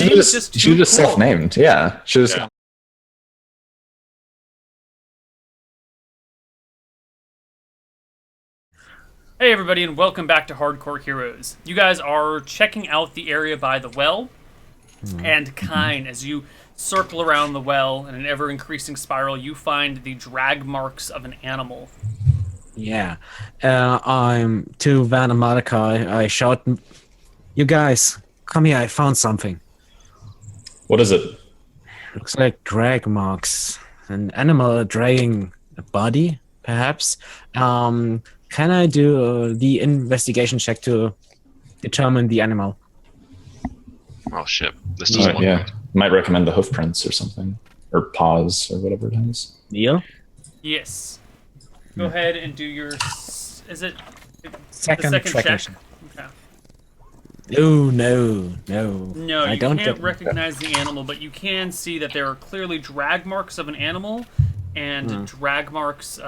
should have just self-named. Yeah, should have. Yeah. Hey everybody, and welcome back to Hardcore Heroes. You guys are checking out the area by the well, and Kine, as you circle around the well in an ever-increasing spiral, you find the drag marks of an animal. Yeah, I'm to Van and Malachi. I shout, "You guys, come here! I found something. What is it? Looks like drag marks. An animal dragging a body, perhaps. Can I do the investigation check to determine the animal?" Oh shit! This doesn't look Yeah, good. might recommend the hoof prints or something, or paws or whatever it is. Neil? Yes. Go ahead and do your... Is it... Second the tracking second check? Okay. Oh, no. No, I you don't can't get- recognize the animal, but you can see that there are clearly drag marks of an animal and drag marks,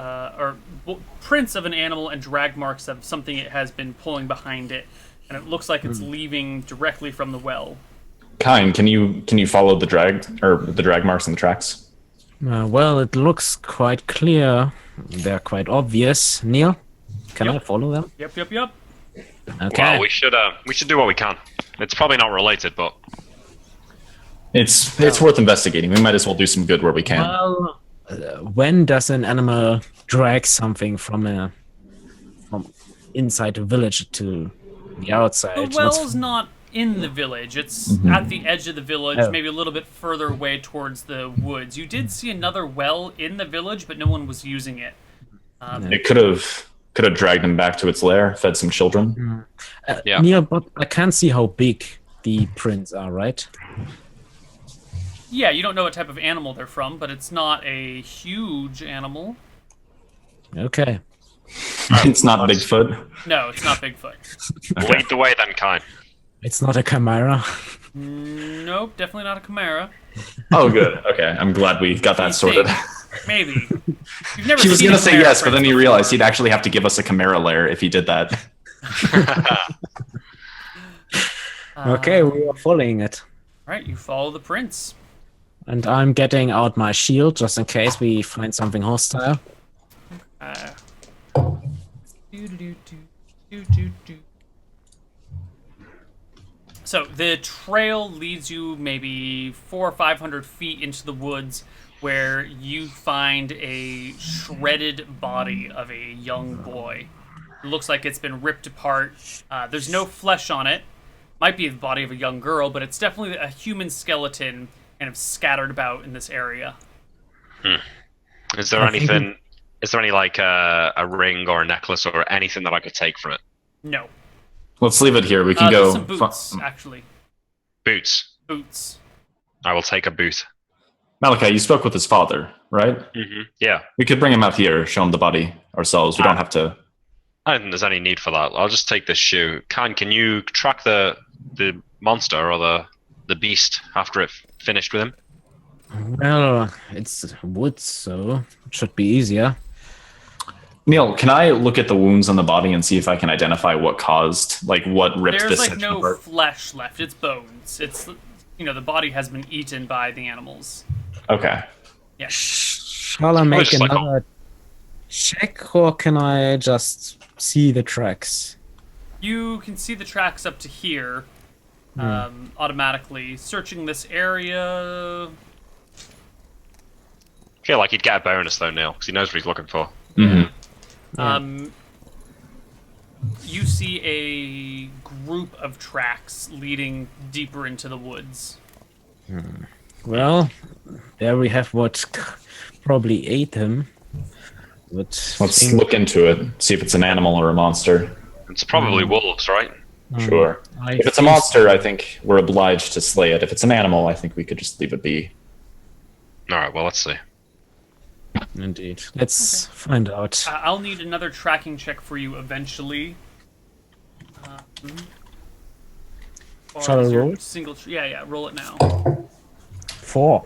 prints of an animal and drag marks of something it has been pulling behind it, and it looks like it's leaving directly from the well. Kine, can you follow the drag marks and the tracks? Well, it looks quite clear. They're quite obvious. Neil, can I follow them? Yep. Okay. Well, we should do what we can. It's probably not related, but It's worth investigating. We might as well do some good where we can. Well, when does an animal drag something from inside a village to the outside? The well's not in the village. It's at the edge of the village, Oh. maybe a little bit further away towards the woods. You did see another well in the village, but no one was using it. It could have dragged him back to its lair, fed some children. Yeah. Neil, but I can't see how big the prints are, right? Yeah, you don't know what type of animal they're from, but it's not a huge animal. Okay. It's not Bigfoot. No, it's not Bigfoot. lead the way then, Kine. It's not a chimera. Nope, definitely not a chimera. Oh, good. Okay, I'm glad we got that You sorted. think. Maybe. You've never He was seen gonna a say chimera yes, but print then he before. realized he'd actually have to give us a chimera lair if he did that. Okay, we are following it. Right, you follow the prints. And I'm getting out my shield just in case we find something hostile. Do-do-do-do, So the trail leads you maybe 400 or 500 feet into the woods, where you find a shredded body of a young boy. It looks like it's been ripped apart. There's no flesh on it. Might be the body of a young girl, but it's definitely a human skeleton kind of scattered about in this area. Is there anything? Is there any like a ring or a necklace or anything that I could take from it? No. Let's leave it here. We can There's go. some boots, actually. Boots. Boots. I will take a boot. Malachi, you spoke with his father, right? Yeah. We could bring him out here, show him the body ourselves. We don't have to. I don't think there's any need for that. I'll just take this shoe. Can you track the monster or the beast after it finished with him? Well, it's wood, so it should be easier. Neil, can I look at the wounds on the body and see if I can identify what caused, like, what ripped There's this like section no apart? flesh left. It's bones. It's, the body has been eaten by the animals. Okay. Yeah. Shall I make just like- another check, or can I just see the tracks? You can see the tracks up to here automatically. Searching this area. I feel like he'd get a bonus though, Neil, because he knows what he's looking for. You see a group of tracks leading deeper into the woods. Well, there we have what probably ate him. But Let's look into it, see if it's an animal or a monster. It's probably wolves, right? Sure. I If it's a think- monster, I think we're obliged to slay it. If it's an animal, I think we could just leave it be. All right. Well, let's see. Indeed. Let's find out. I'll need another tracking check for you eventually. Shall I roll? Yeah, roll it now. 4.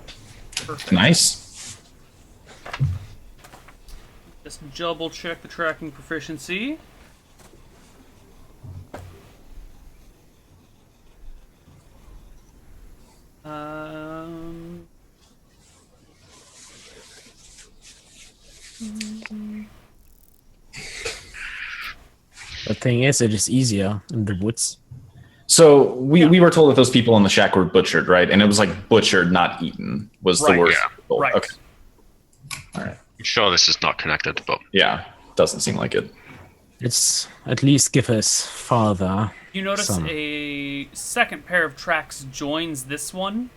Perfect. Nice. Just double check the tracking proficiency. Um, The thing is, it is easier in the woods. So we were told that those people in the shack were butchered, right? And it was like butchered, not eaten, was Right, the worst. yeah. result. Right. Okay. All right. I'm sure this is not connected, but Yeah. Doesn't seem like it. It's at least give us farther. you notice Some. a second pair of tracks joins this one.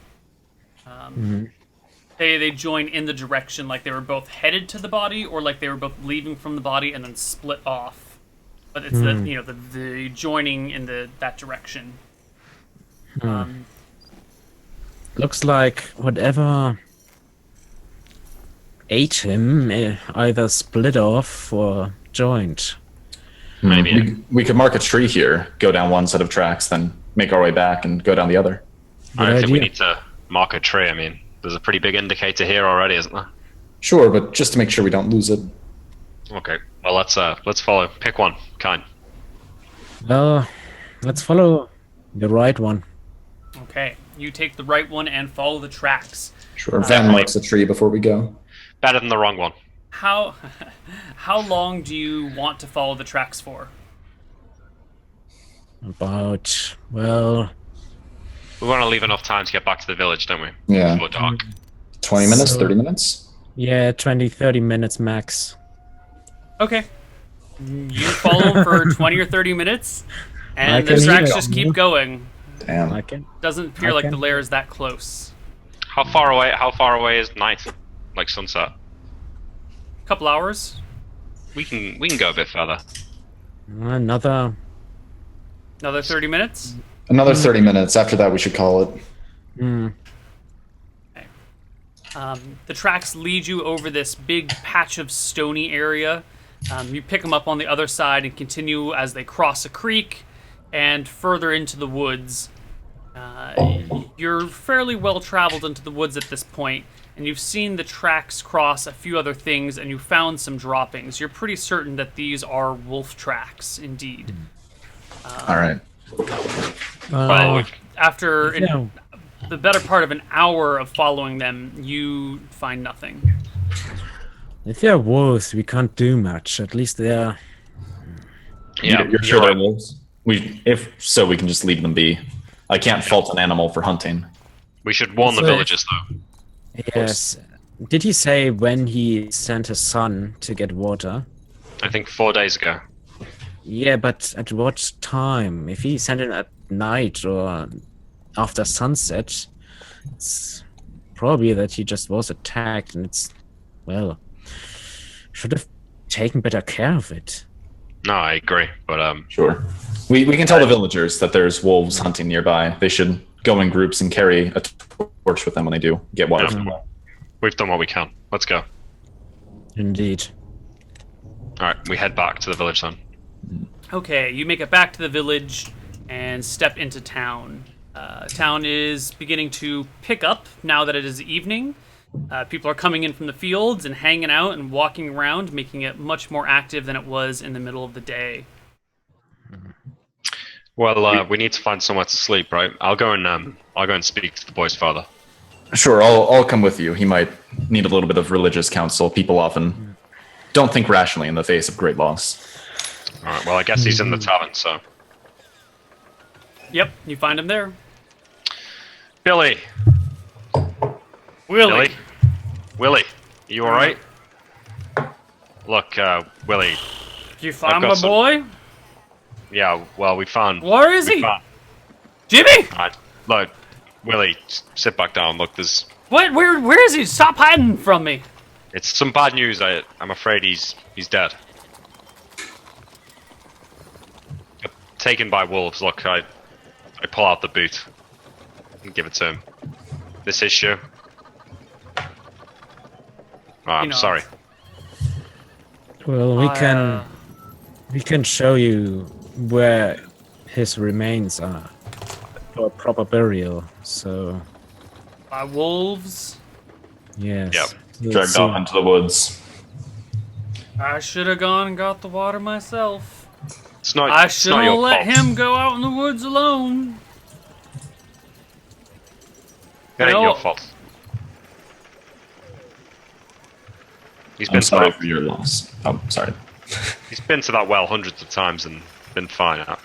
They join in the direction like they were both headed to the body, or like they were both leaving from the body and then split off. But it's the joining in that direction. Looks like whatever ate him either split off or joined. maybe. We could mark a tree here, go down one set of tracks, then make our way back and go down the other. I don't Good think we idea. need to mark a tree. I mean, there's a pretty big indicator here already, isn't there? Sure, but just to make sure we don't lose it. Okay. Well, let's follow. Pick one. Kind. Well, let's follow the right one. Okay, you take the right one and follow the tracks. Sure. Van marks a tree before we go. Better than the wrong one. How long do you want to follow the tracks for? About, well, We want to leave enough time to get back to the village, don't we? Yeah. Before dark. 20 minutes, So- 30 minutes? yeah, 20, 30 minutes max. Okay. You follow for 20 or 30 minutes, I and can the hear tracks it. just keep going. Damn. I can. Doesn't appear like Okay. the lair is that close. How far away is night? Like sunset? Couple hours. We can go a bit further. Another. Another 30 minutes. Another 30 minutes. After that, we should call it. The tracks lead you over this big patch of stony area. You pick them up on the other side and continue as they cross a creek and further into the woods. You're fairly well traveled into the woods at this point, and you've seen the tracks cross a few other things, and you found some droppings. You're pretty certain that these are wolf tracks, indeed. All right. But after yeah. the better part of an hour of following them, you find nothing. If they're wolves, we can't do much. At least they're. Yeah, You're sure they're wolves? If so, we can just leave them be. I can't fault an animal for hunting. We should warn the So- villagers, though. Yes. Did he say when he sent his son to get water? I think 4 days ago. Yeah, but at what time? If he sent it at night or after sunset, it's probably that he just was attacked and it's, well, should have taken better care of it. No, I agree. But Sure. We can tell the villagers that there's wolves hunting nearby. They should go in groups and carry a torch with them when they do get water Yeah. from the well. we've done what we can. Let's go. Indeed. All right, we head back to the village then. Okay, you make it back to the village and step into town. Town is beginning to pick up now that it is evening. People are coming in from the fields and hanging out and walking around, making it much more active than it was in the middle of the day. Well, we need to find somewhere to sleep, right? I'll go and speak to the boy's father. Sure, I'll come with you. He might need a little bit of religious counsel. People often don't think rationally in the face of great loss. All right. Well, I guess he's in the tavern, so. Yep, you find him there. Billy, Willie. Willie, you all right? Look, Willie. You find got my some- boy? Yeah. Well, we found. Where is he? found- Jimmy? Look, Willie, sit back down. Look, there's. What? Where is he? Stop hiding from me. It's some bad news. I'm afraid he's dead. Taken by wolves. Look, I pull out the boot and give it to him. This is shoe. Oh, I'm know. sorry. Well, we can show you where his remains are for proper burial. So By wolves. yes. Yep. Let's Dragged see. off into the woods. I should have gone and got the water myself. It's not. I it's should not have your let fault. him go out in the woods alone. It ain't No. your fault. I'm sorry for your loss. Oh, sorry. He's been to that well hundreds of times and been fine at.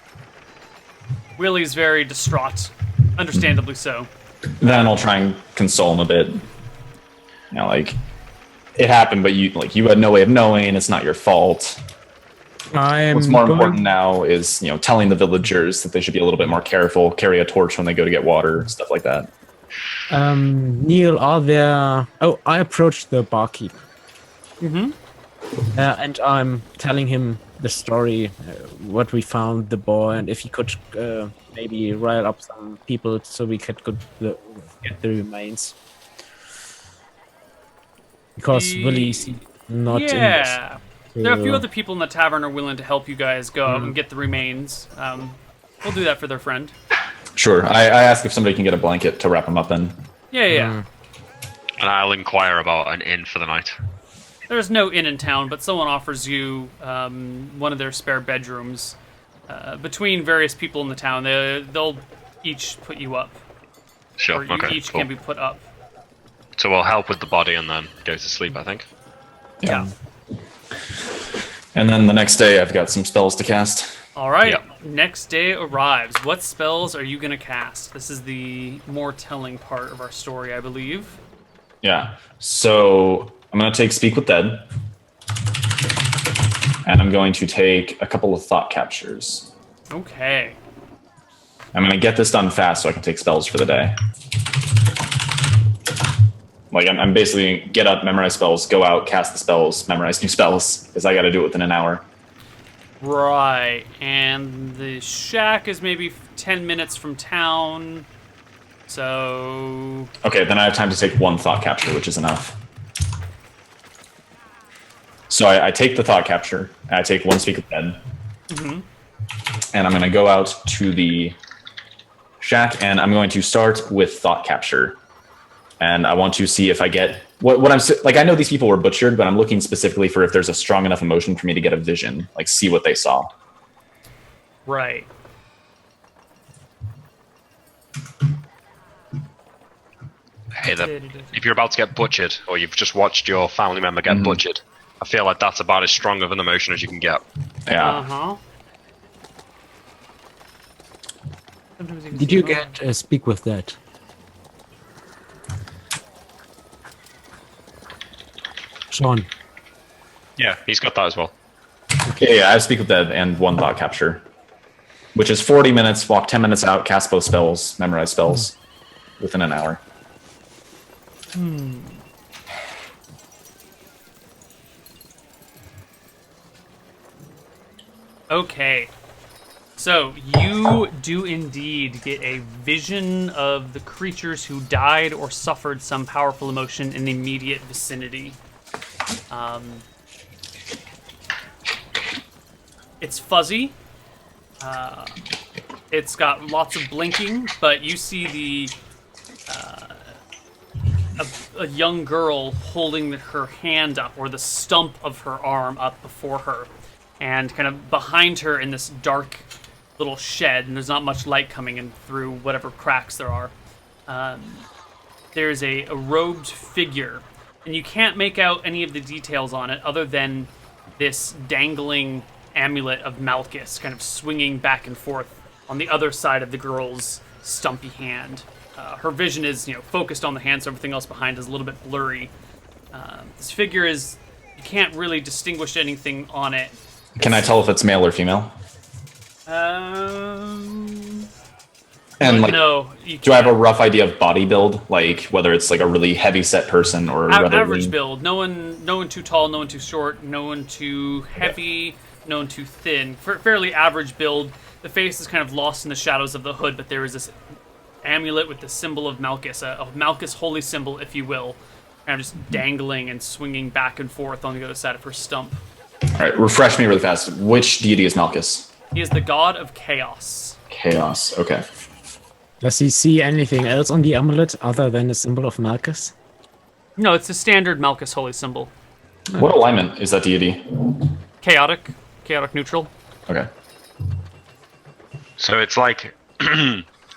Willie's very distraught, understandably so. Then I'll try and console him a bit. You know, like it happened, but you had no way of knowing. It's not your fault. What's more important now is telling the villagers that they should be a little bit more careful, carry a torch when they go to get water, stuff like that. Neil, are there... Oh, I approached the barkeep. Mm-hmm. And I'm telling him the story, what we found, the boy, and if he could maybe rile up some people so we could get the remains. Because Willie's not in this. Yeah. There are a few other people in the tavern are willing to help you guys go out and get the remains. We'll do that for their friend. Sure. I asked if somebody can get a blanket to wrap him up in. Yeah. And I'll inquire about an inn for the night. There's no inn in town, but someone offers you one of their spare bedrooms. Between various people in the town, they'll each put you up. Sure, Or you okay, each cool. can be put up. So we'll help with the body and then go to sleep, I think. Yeah. And then the next day, I've got some spells to cast. All right. Yep. Next day arrives. What spells are you going to cast? This is the more telling part of our story, I believe. Yeah. So I'm going to take Speak with Dead. And I'm going to take a couple of thought captures. Okay. I'm going to get this done fast so I can take spells for the day. Like, I'm basically get up, memorize spells, go out, cast the spells, memorize new spells, because I got to do it within an hour. Right. And the shack is maybe 10 minutes from town. So... Okay, then I have time to take one thought capture, which is enough. So I take the thought capture, and I take one Speak with Dead. Mm-hmm. And I'm going to go out to the shack, and I'm going to start with thought capture. And I want to see if I get what I'm like. I know these people were butchered, but I'm looking specifically for if there's a strong enough emotion for me to get a vision, like see what they saw. Right. Hey, if you're about to get butchered, or you've just watched your family member get butchered, I feel like that's about as strong of an emotion as you can get. Yeah. Uh-huh. Did you get Speak with That? Sean. Yeah, he's got that as well. Yeah, I have Speak with Dead and one thought capture, which is 40 minutes, walk 10 minutes out, cast both spells, memorize spells within an hour. Okay. So, you do indeed get a vision of the creatures who died or suffered some powerful emotion in the immediate vicinity. It's fuzzy. It's got lots of blinking, but you see a young girl holding her hand up, or the stump of her arm up before her, and kind of behind her in this dark little shed, and there's not much light coming in through whatever cracks there are. There's a robed figure, and you can't make out any of the details on it other than this dangling amulet of Malchus kind of swinging back and forth on the other side of the girl's stumpy hand. Her vision is, focused on the hand, so everything else behind is a little bit blurry. This figure you can't really distinguish anything on it. Can I tell if it's male or female? And like, no, you do I have a can't. rough idea of body build, like whether it's like a really heavy set person or rather Average lean? build. No one too tall, no one too short, no one too heavy, no one too thin. Fairly average build. The face is kind of lost in the shadows of the hood, but there is this amulet with the symbol of Malchus, a Malchus holy symbol, if you will, kind of just dangling and swinging back and forth on the other side of her stump. All right, refresh me really fast. Which deity is Malchus? He is the god of chaos. Chaos. Okay. Does he see anything else on the amulet other than the symbol of Malchus? No, it's the standard Malchus holy symbol. What alignment is that deity? Chaotic neutral. Okay. So it's like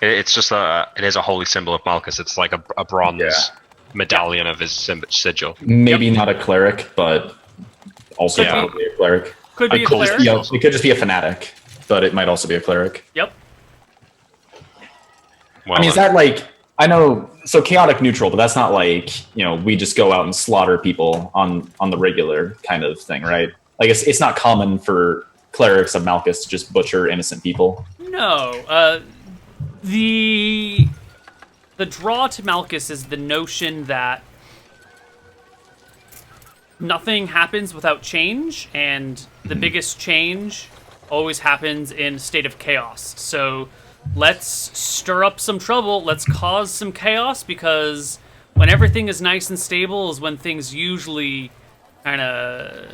It's just it is a holy symbol of Malchus. It's like a bronze Yeah. medallion of his sigil. Maybe not a cleric, but also Yeah. probably a cleric. Could be a It could just cleric. be it could just be a fanatic, but it might also be a cleric. Yep. Well, I mean, is that like, I know, so chaotic neutral, but that's not like, we just go out and slaughter people on the regular kind of thing, right? Like, it's not common for clerics of Malchus to just butcher innocent people. No. The draw to Malchus is the notion that nothing happens without change, and the biggest change always happens in a state of chaos. So let's stir up some trouble, let's cause some chaos, because when everything is nice and stable is when things usually kind of,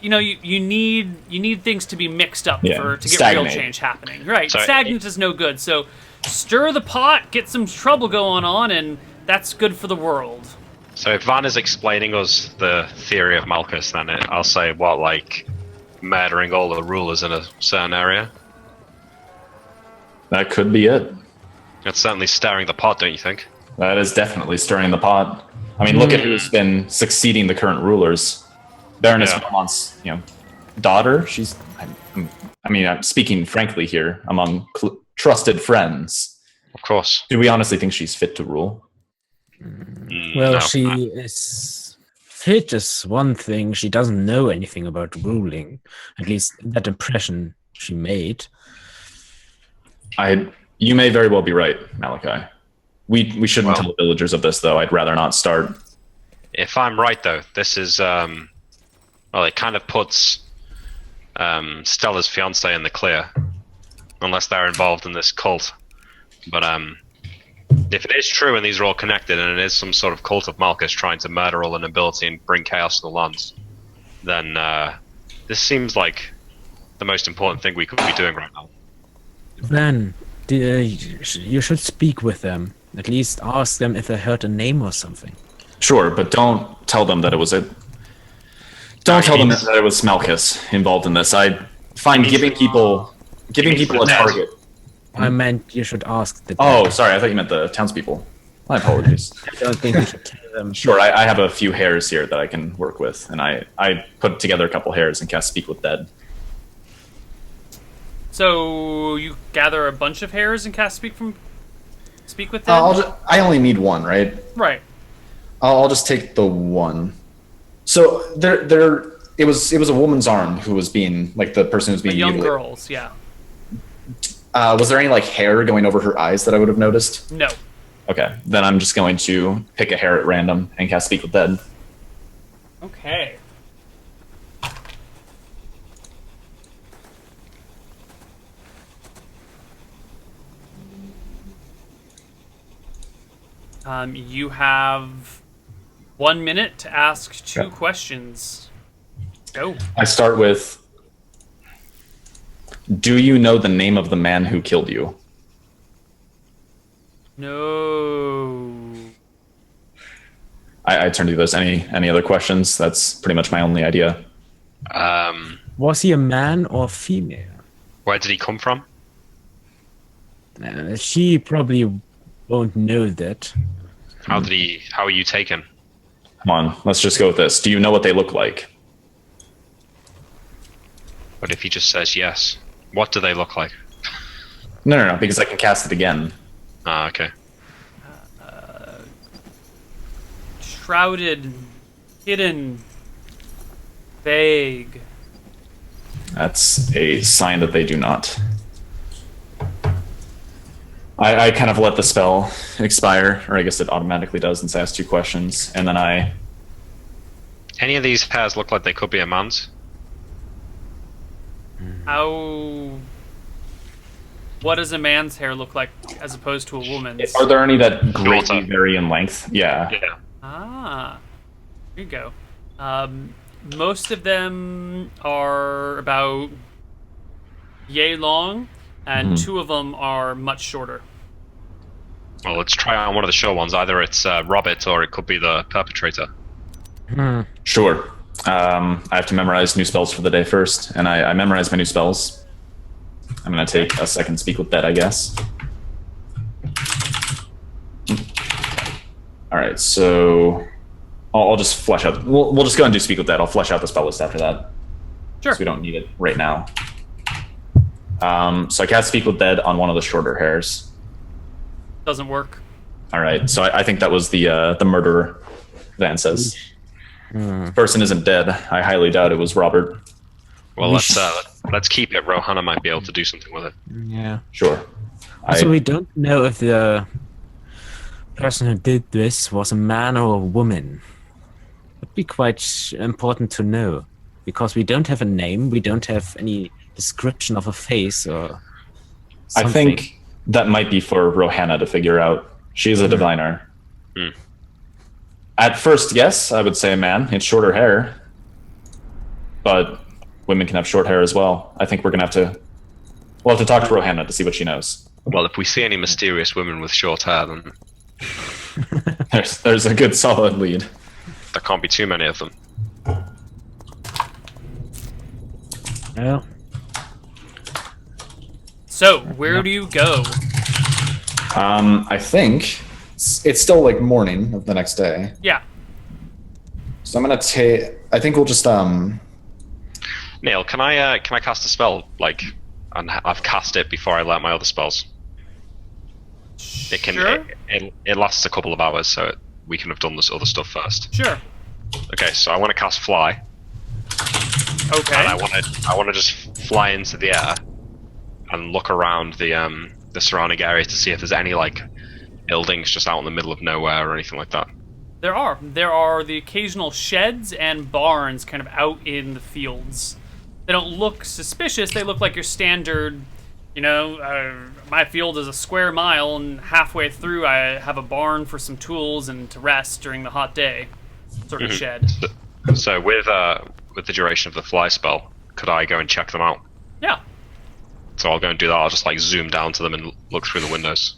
you need things to be mixed up to get real stagnate. change happening. Right, So stagnant is no good. So stir the pot, get some trouble going on, and that's good for the world. So if Van is explaining us the theory of Malchus, then I'll say, what, like murdering all the rulers in a certain area? That could be it. That's certainly stirring the pot, don't you think? That is definitely stirring the pot. I mean, look at who's been succeeding the current rulers. Baroness Yeah. Belmont's, daughter. She's, I'm speaking frankly here among trusted friends. Of course. Do we honestly think she's fit to rule? Well, No. she is fit is one thing. She doesn't know anything about ruling. At least that impression she made. You may very well be right, Malachi. We shouldn't Well- tell the villagers of this, though. I'd rather not start. If I'm right, though, this is it kind of puts Stella's fiance in the clear, unless they're involved in this cult. But if it is true and these are all connected, and it is some sort of cult of Malchus trying to murder all the nobility and bring chaos to the lands, then this seems like the most important thing we could be doing right now. Then you should speak with them. At least ask them if they heard a name or something. Sure, but don't tell them that it was it. Don't tell them that it was Malchus involved in this. I find giving people a target. I meant you should ask the. Oh, sorry. I thought you meant the townspeople. My apologies. I don't think you should tell them. Sure, I have a few hairs here that I can work with, and I put together a couple hairs and cast Speak with Dead. So you gather a bunch of hairs and cast speak with them. I only need one, right? Right. I'll just take the one. So it was a woman's arm who was being, like, the person who was The being young mutilated. girls, yeah. Was there any, like, hair going over her eyes that I would have noticed? No. Okay, then I'm just going to pick a hair at random and cast Speak with Dead. Okay. You have 1 minute to ask two Okay. questions. Go. I start with, do you know the name of the man who killed you? No. I turn to those. Any other questions? That's pretty much my only idea. Was he a man or female? Where did he come from? She probably won't know that. How are you taken? Come on, let's just go with this. Do you know what they look like? But if he just says yes, what do they look like? No, because I can cast it again. Ah, okay. Shrouded, hidden, vague. That's a sign that they do not. I kind of let the spell expire, or I guess it automatically does since I asked two questions, and then Any of these hairs look like they could be a man's? What does a man's hair look like as opposed to a woman's? Are there any that greatly Shorter. vary in length? Yeah. Yeah. Ah, here you go. Most of them are about yay long, and two of them are much shorter. Well, let's try on one of the show ones. Either it's Robert or it could be the perpetrator. Sure. I have to memorize new spells for the day first, and I memorize my new spells. I'm going to take a second Speak with Dead, I guess. All right, so I'll just flesh out. We'll just go and do speak with that. I'll flesh out the spell list after that. Sure. So we don't need it right now. So I cast Speak with Dead on one of the shorter hairs. Doesn't work. All right, so I think that was the murderer. Van says, "Person isn't dead. I highly doubt it was Robert." Well, let's keep it. Rohanna might be able to do something with it. Yeah. Sure. Also, we don't know if the person who did this was a man or a woman. Would be quite important to know, because we don't have a name, we don't have any description of a face or something. I think that might be for Rohanna to figure out. She's a diviner. At first guess, I would say a man. It's shorter hair. But women can have short hair as well. I think we'll have to talk to Rohanna to see what she knows. Well, if we see any mysterious women with short hair, then There's a good solid lead. there can't be too many of them. Well, So, where do you go? I think it's still like morning of the next day. Yeah. So I'm gonna take. I think we'll just Neil, can I cast a spell and I've cast it before I learn my other spells? It can. Sure. It lasts a couple of hours, so we can have done this other stuff first. Sure. Okay, so I want to cast Fly, Okay. and I want to just fly into the air and look around the surrounding area to see if there's any buildings just out in the middle of nowhere or anything like that. There are the occasional sheds and barns kind of out in the fields. They don't look suspicious. They look like your standard, my field is a square mile, and halfway through I have a barn for some tools and to rest during the hot day, sort of shed. So with the duration of the Fly spell, could I go and check them out? Yeah. So I'll go and do that. I'll just zoom down to them and look through the windows.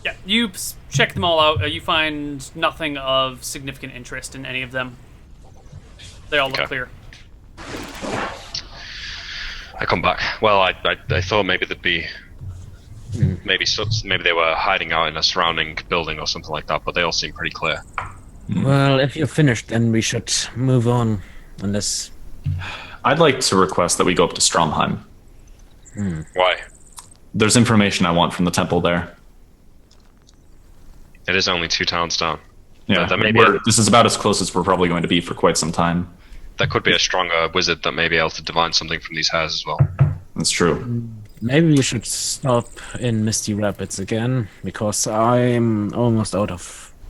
Yeah, you check them all out. You find nothing of significant interest in any of them. They all look clear. I come back. Well, I thought maybe there'd be maybe they were hiding out in a surrounding building or something like that, but they all seem pretty clear. well, if you're finished, then we should move on. Unless I'd like to request that we go up to Stromheim. Why? There's information I want from the temple there. It is only 2 towns down. Yeah, this is about as close as we're probably going to be for quite some time. There could be a stronger wizard that may be able to divine something from these hairs as well. That's true. maybe we should stop in Misty Rapids again, because I'm almost out of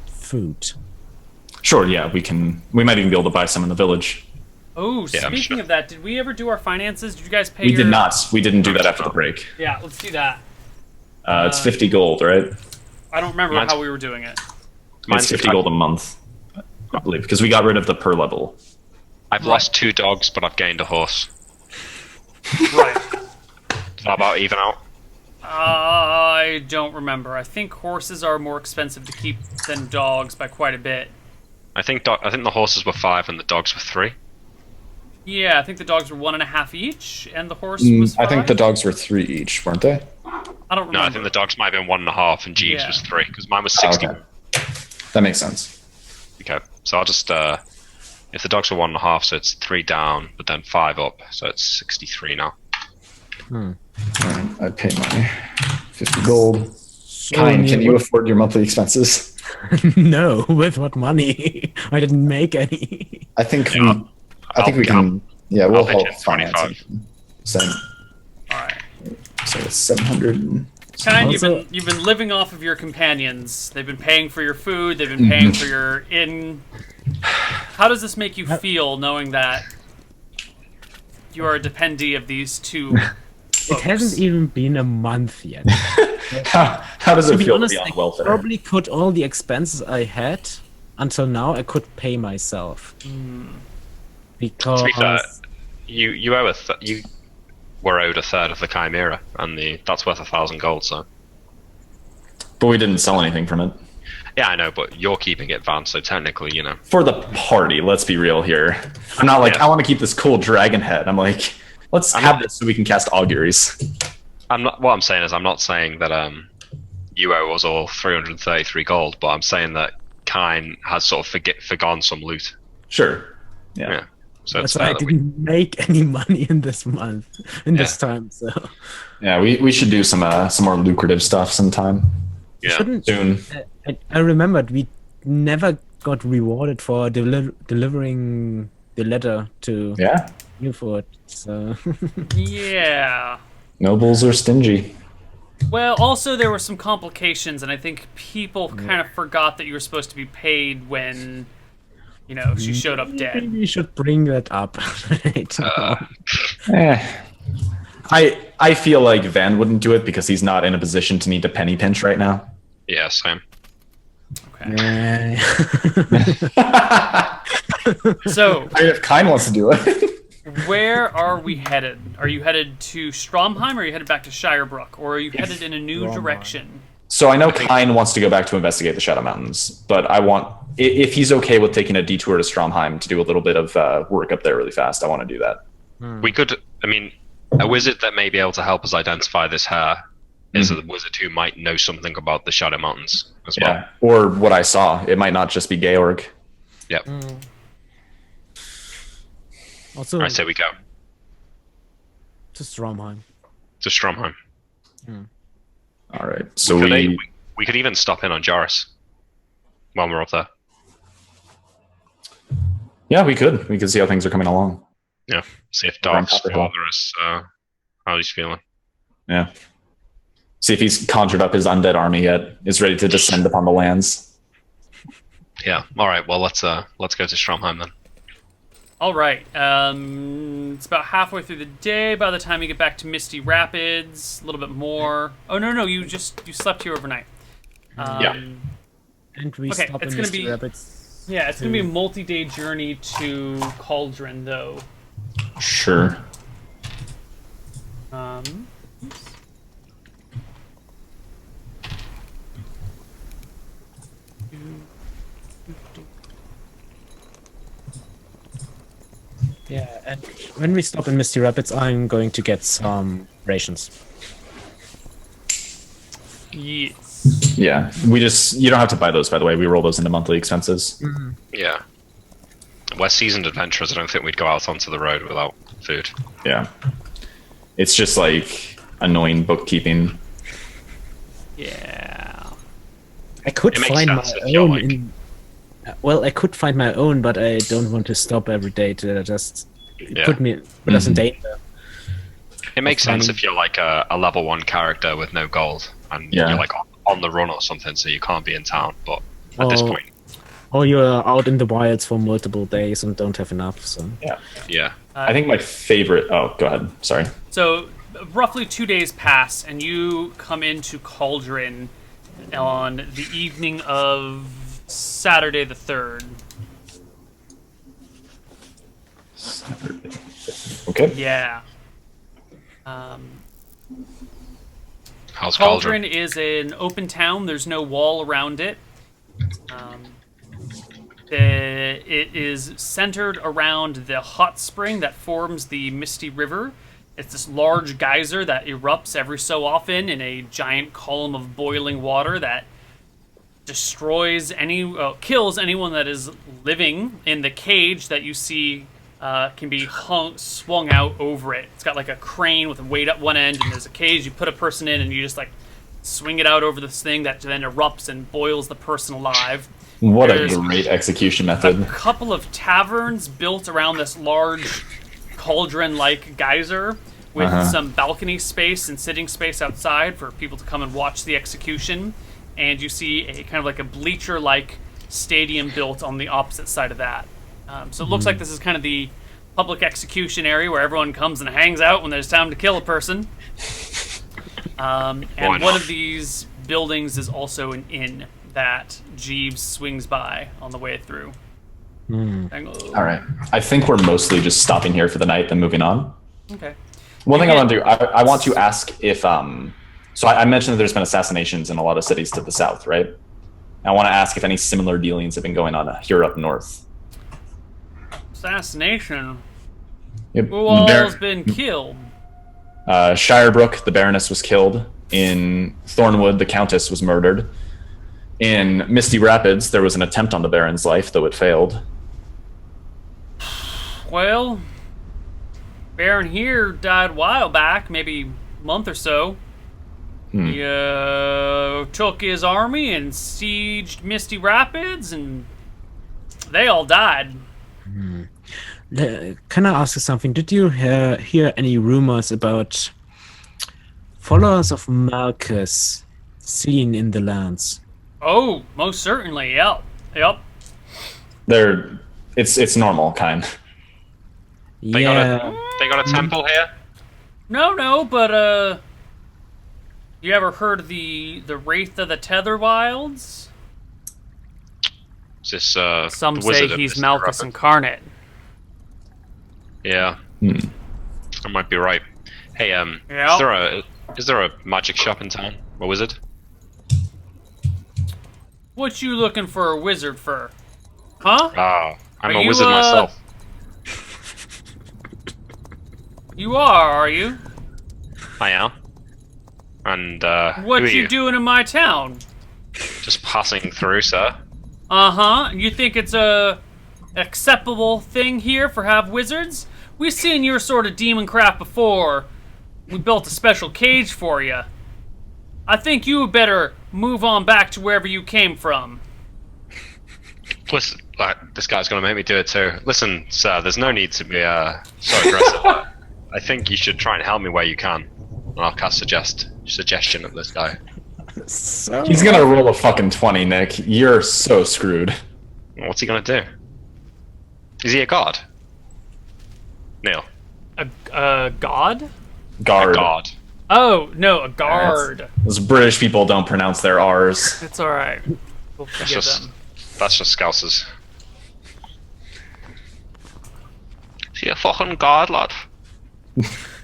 food. Sure, yeah, we might even be able to buy some in the village. Oh, Yeah, I'm speaking sure. of that, did we ever do our finances? Did you guys pay We your... did not. We didn't do that after the break. Yeah, let's do that. It's 50 gold, right? I don't remember Mine's- how we were doing it. It's 50 gold a month, I believe, because we got rid of the per level. I've lost 2 dogs, but I've gained a horse. Right. Is that about even out? I don't remember. I think horses are more expensive to keep than dogs by quite a bit. I think the horses were 5 and the dogs were 3. Yeah, I think the dogs were 1.5 each, and the horse was 5. I think the dogs were 3 each, weren't they? I don't remember. No, I think the dogs might have been 1.5 and Jeeves Yeah. was 3 because mine was 60. Okay. That makes sense. Okay, so I'll just if the dogs were 1.5, so it's 3 down, but then 5 up, so it's 63 now. Alright, I'd pay my 50 gold. So Kine, can you what- afford your monthly expenses? No, with what money? I didn't make any. I think Yeah, we can. Yeah, we'll pitch help in finance 25. it. Same. Alright. So it's 700. And... Kind, Also- you've been living off of your companions. They've been paying for your food. They've been paying for your inn. How does this make you feel, knowing that you are a dependee of these two? It hasn't even been a month yet. How does To it be feel honest, to be I on welfare? probably could all the expenses I had until now. I could pay myself because To be fair, you owe you were owed a third of the Chimera, and that's worth 1,000 gold. So But we didn't sell anything from it. yeah, I know, but you're keeping it, Van. So technically, For the party, let's be real here. I'm not like, Yeah. I want to keep this cool dragon head. I'm like, let's have this so we can cast auguries. I'm not. What I'm saying is, I'm not saying that you owe us all 333 gold, but I'm saying that Kine has sort of forgone some loot. Sure. Yeah. Yeah. So That's it's why fair I that we- didn't make any money in this month, this time. So Yeah, we should do some more lucrative stuff sometime yeah. shouldn't. soon. I remembered we never got rewarded for delivering the letter to Yeah. Newford. So Yeah. Nobles are stingy. Well, also there were some complications, and I think people kind of forgot that you were supposed to be paid when, she showed up dead. maybe we should bring that up. Right now. I feel like Van wouldn't do it because he's not in a position to need to penny pinch right now. Yeah, same. Okay. Yeah. So, I mean, if Kine wants to do it. where are we headed? Are you headed to Stromheim, or are you headed back to Shirebrook, or are you headed in a new Stromheim. direction? So I know Kine wants to go back to investigate the Shadow Mountains, but I want, if he's okay with taking a detour to Stromheim to do a little bit of work up there really fast, I want to do that. We could, I mean, a wizard that may be able to help us identify this hair is a wizard who might know something about the Shadow Mountains as well. Yeah. Or what I saw. It might not just be Georg. Yep. Also, I say we go to Stromheim. to Stromheim. All right. So We could even stop in on Joris while we're up there. yeah, we could see how things are coming along. Yeah. See if Over on Dark's Copperhill. father is how he's feeling. Yeah. See if he's conjured up his undead army yet, is ready to descend upon the lands. Yeah. All right. Well, let's go to Stromheim then. All right. It's about halfway through the day. By the time you get back to Misty Rapids, a little bit more. Oh no, you slept here overnight. Yeah. And we Okay, stop it's in gonna Misty be- Rapids. Yeah, it's gonna be a multi-day journey to Cauldron, though. Sure. Yeah, and when we stop in Misty Rapids, I'm going to get some rations. Yes. Yeah. You don't have to buy those, by the way. We roll those into monthly expenses. Yeah. We're seasoned adventurers. I don't think we'd go out onto the road without food. Yeah. It's just like annoying bookkeeping. Yeah. I could It makes find sense my if you're own. like- Well, I could find my own, but I don't want to stop every day to just Yeah. put us in danger. It makes Finding- sense if you're like a level 1 character with no gold and Yeah. you're like on the run or something, so you can't be in town. But at this Oh. point, Or you're out in the wilds for multiple days and don't have enough. So yeah. I think my favorite. Oh, go ahead. Sorry. So, roughly 2 days pass, and you come into Cauldron on the evening of Saturday the 3rd. Okay. Yeah. How's Cauldron Cauldron? is an open town. There's no wall around it. It is centered around the hot spring that forms the Misty River. It's this large geyser that erupts every so often in a giant column of boiling water that destroys kills anyone that is living in the cage that you see can be swung out over it. It's got like a crane with a weight at one end, and there's a cage. You put a person in, and you just like swing it out over this thing that then erupts and boils the person alive. What a There's great execution a method. couple of taverns built around this large cauldron-like geyser with some balcony space and sitting space outside for people to come and watch the execution. And you see a kind of like a bleacher-like stadium built on the opposite side of that. So it looks like this is kind of the public execution area where everyone comes and hangs out when there's time to kill a person. And Why not? one of these buildings is also an inn that Jeeves swings by on the way through. All right. I think we're mostly just stopping here for the night, then moving on. Okay. One thing I want to do, I want to ask if, so I mentioned that there's been assassinations in a lot of cities to the south, right? I want to ask if any similar dealings have been going on here up north. Assassination. Yep. Who all has been killed? Shirebrook, the Baroness was killed. In Thornwood, the Countess was murdered. In Misty Rapids, there was an attempt on the Baron's life, though it failed. Well, Baron here died a while back, maybe a month or so. He took his army and sieged Misty Rapids, and they all died. Can I ask you something? Did you hear any rumors about followers of Marcus seen in the lands? Oh, most certainly, yep. It's normal kind. They got a temple here? No, but you ever heard of the Wraith of the Tether Wilds? Is this Some the say wizard of he's Misty Malchus Rapids? incarnate. Yeah, I might be right. Hey, Yeah. is there a magic shop in town? A wizard? What you looking for a wizard for? Huh? I'm Are a you, wizard myself. You are you? I am. And What who are you doing in my town? Just passing through, sir. Uh-huh. You think it's a acceptable thing here for have wizards? We've seen your sort of demon crap before. We built a special cage for you. I think you better move on back to wherever you came from. Listen, this guy's gonna make me do it too. Listen, sir, there's no need to be so aggressive. I think you should try and help me where you can. And I'll cast suggestion at this guy. So He's gonna roll a fucking 20, Nick. You're so screwed. What's he gonna do? Is he a god? Neil. A god? Guard. A god. Oh, no, a guard. Those British people don't pronounce their R's. It's alright. We'll That's forgive just them. Scousers. Is he a fucking god, lad?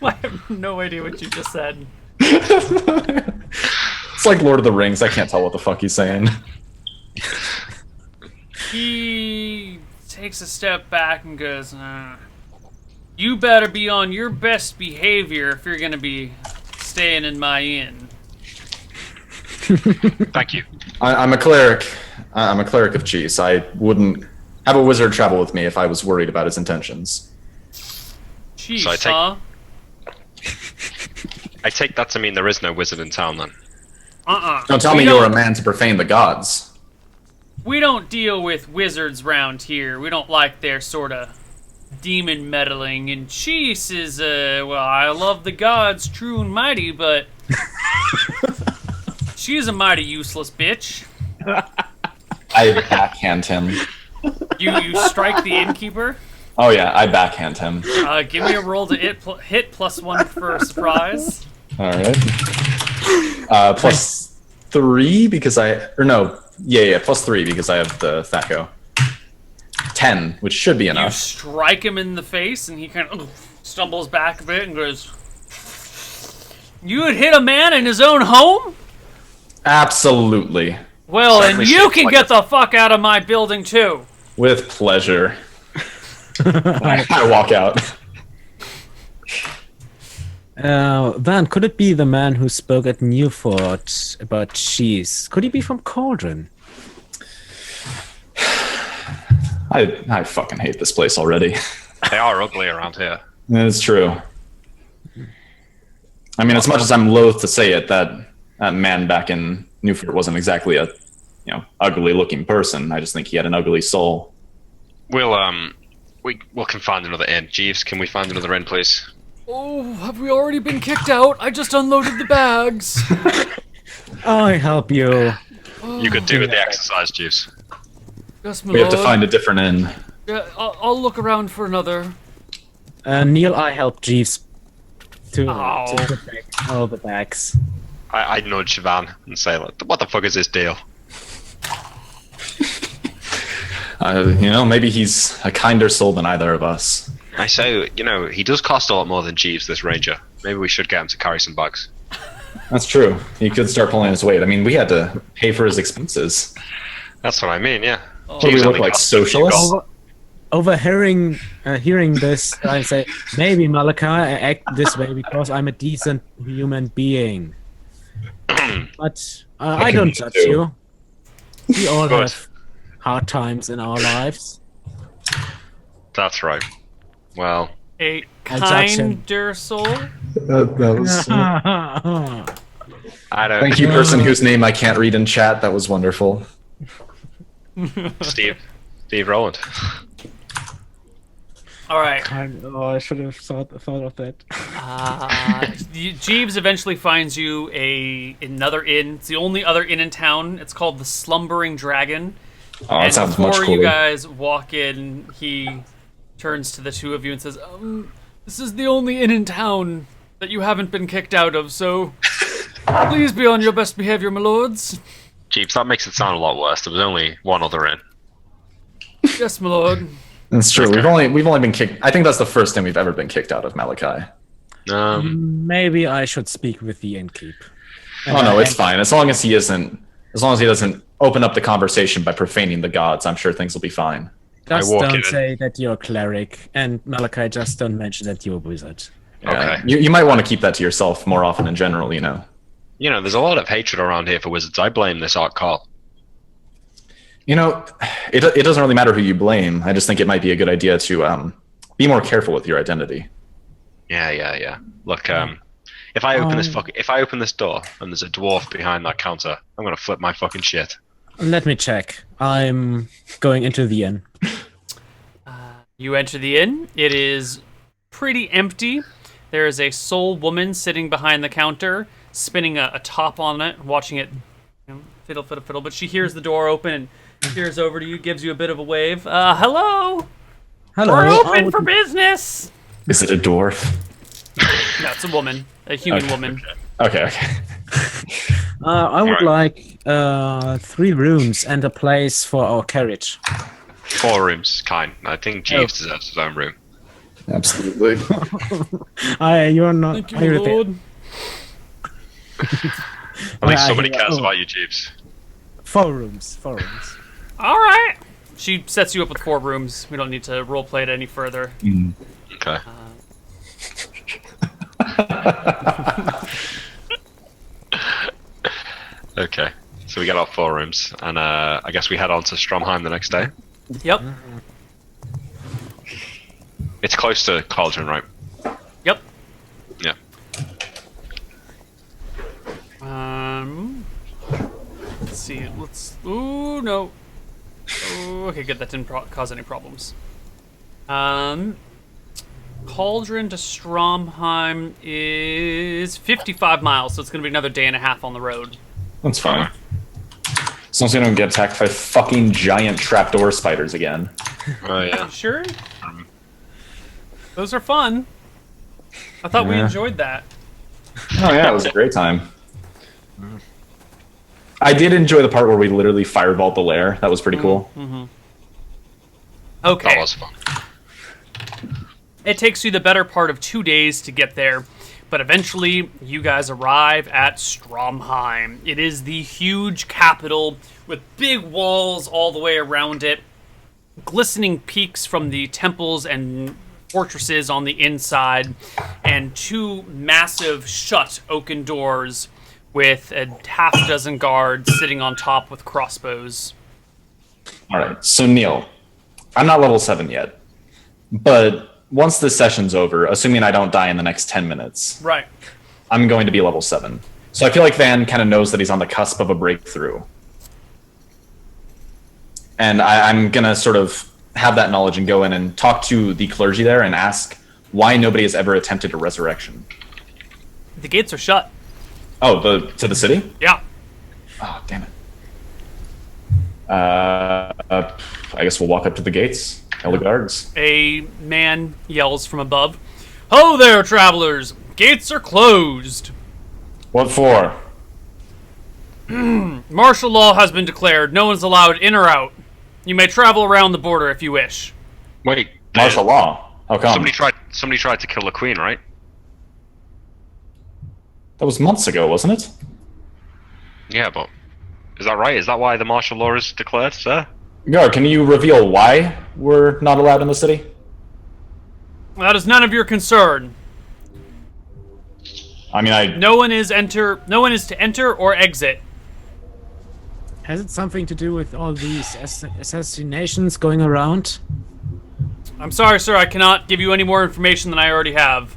I have no idea what you just said. It's like Lord of the Rings. I can't tell what the fuck he's saying. He takes a step back and goes, you better be on your best behavior if you're gonna be staying in my inn. Thank you. I'm a cleric. I'm a cleric of cheese. I wouldn't have a wizard travel with me if I was worried about his intentions. Jeez, So I take- huh? I take that to mean there is no wizard in town then. Don't tell me you're a man to profane the gods. We don't deal with wizards round here. We don't like their sort of demon meddling. And Cheese is, well, I love the gods, true and mighty, but she's a mighty useless bitch. I backhand him. You strike the innkeeper. Oh yeah, I backhand him. Give me a roll to hit +1 for a surprise. All right. +3 because +3 because I have the Thaco. 10, which should be You enough. strike him in the face, and he kind of stumbles back a bit and goes, "You would hit a man in his own home? Absolutely. Well, Certainly and you shaped can like get the fuck out of my building too." With pleasure. I walk out. Van, could it be the man who spoke at Newfort about cheese? Could he be from Cauldron? I fucking hate this place already. They are ugly around here. It's true. I mean, as much as I'm loath to say it, that man back in Newfort wasn't exactly a, ugly-looking person. I just think he had an ugly soul. We'll can find another inn. Jeeves, can we find another inn, please? Oh, have we already been kicked out? I just unloaded the bags. I help you. You could do with the exercise, Jeeves. Yes, my We have to lord. find a different inn. Yeah, I'll look around for another. Neil, I help Jeeves to Oh. put back all the bags. I nudge Van and say, like, what the fuck is this deal? Maybe he's a kinder soul than either of us. I say, he does cost a lot more than Jeeves, this ranger. Maybe we should get him to carry some bags. That's true. He could start pulling his weight. I mean, we had to pay for his expenses. That's what I mean, yeah. What do we look only like, costs 50 socialists? gold. Overhearing, hearing this, I say, maybe Malachi, I act this way because I'm a decent human being. But I can don't be judge too. you. We all Good. have hard times in our lives. That's right. Well, A I judge him. kinder soul. That was. I don't. Thank you, person whose name I can't read in chat. That was wonderful. Steve Rowland. All right. I should have thought of that. Jeeves eventually finds you another inn. It's the only other inn in town. It's called the Slumbering Dragon. Oh, And that sounds much before cooler. you guys walk in, he turns to the two of you and says, "This is the only inn in town that you haven't been kicked out of, so please be on your best behavior, my lords." Jeeps, that makes it sound a lot worse. There was only one other inn. "Yes, my lord." That's true. We've only been kicked. I think that's the first time we've ever been kicked out of Malachi. Maybe I should speak with the innkeep. Oh no, it's fine. As long as he doesn't open up the conversation by profaning the gods, I'm sure things will be fine. Just walk don't in. say that you're a cleric, and Malachi, just don't mention that you're a wizard. Yeah. Okay. You might want to keep that to yourself more often in general, you know. You know, there's a lot of hatred around here for wizards. I blame this Art Carl. You know, it doesn't really matter who you blame. I just think it might be a good idea to be more careful with your identity. Yeah. Look, if I open this door and there's a dwarf behind that counter, I'm gonna flip my fucking shit. Let me check. I'm going into the inn. You enter the inn. It is pretty empty. There is a soul woman sitting behind the counter, spinning a top on it, watching it fiddle, fiddle, fiddle. But she hears the door open and peers over to you, gives you a bit of a wave. Hello! Hello. We're I open would- for business! Is it a dwarf? No, it's a woman. A human woman. Okay. I would Alright. like 3 rooms and a place for our carriage. 4 rooms, kind. I think Jeeves deserves his own room. Absolutely. You're not. Thank you, are my you there? lord. At least Ah, somebody yeah, cares oh. about you, Jeeves. 4 rooms. 4 rooms. All right. She sets you up with 4 rooms. We don't need to roleplay it any further. Okay. Okay. So we get our 4 rooms, and I guess we head on to Stromheim the next day. Yep. It's close to Cauldron, right? Yep. Yeah. Let's see. Ooh, no. Ooh, okay, good. That didn't cause any problems. Cauldron to Stromheim is 55 miles, so it's gonna be another day and a half on the road. That's fine. As long as we don't get attacked by fucking giant trapdoor spiders again. Oh yeah. Sure. Those are fun. I thought we Yeah. enjoyed that. Oh yeah, it was a great time. I did enjoy the part where we literally fireballed the lair. That was pretty cool. Okay. That was fun. It takes you the better part of 2 days to get there, but eventually you guys arrive at Stromheim. It is the huge capital with big walls all the way around it, glistening peaks from the temples and fortresses on the inside, and 2 massive shut oaken doors with a half dozen guards sitting on top with crossbows. All right. So Neil, I'm not level 7 yet, but once this session's over, assuming I don't die in the next 10 minutes, Right. I'm going to be level 7. So I feel like Van kind of knows that he's on the cusp of a breakthrough. And I'm going to sort of have that knowledge and go in and talk to the clergy there and ask why nobody has ever attempted a resurrection. The gates are shut. Oh, to the city? Yeah. Oh, damn it. I guess we'll walk up to the gates. Tell the guards. A man yells from above, "Ho there, travelers! Gates are closed! What for? Martial law has been declared. No one's allowed in or out. You may travel around the border if you wish." Wait. Martial law. How come? Somebody tried to kill the queen, right? That was months ago, wasn't it? Yeah, but is that right? Is that why the martial law is declared, sir? Guard, can you reveal why we're not allowed in the city? That is none of your concern. I mean, No one is to enter or exit. Has it something to do with all these assassinations going around? I'm sorry, sir. I cannot give you any more information than I already have.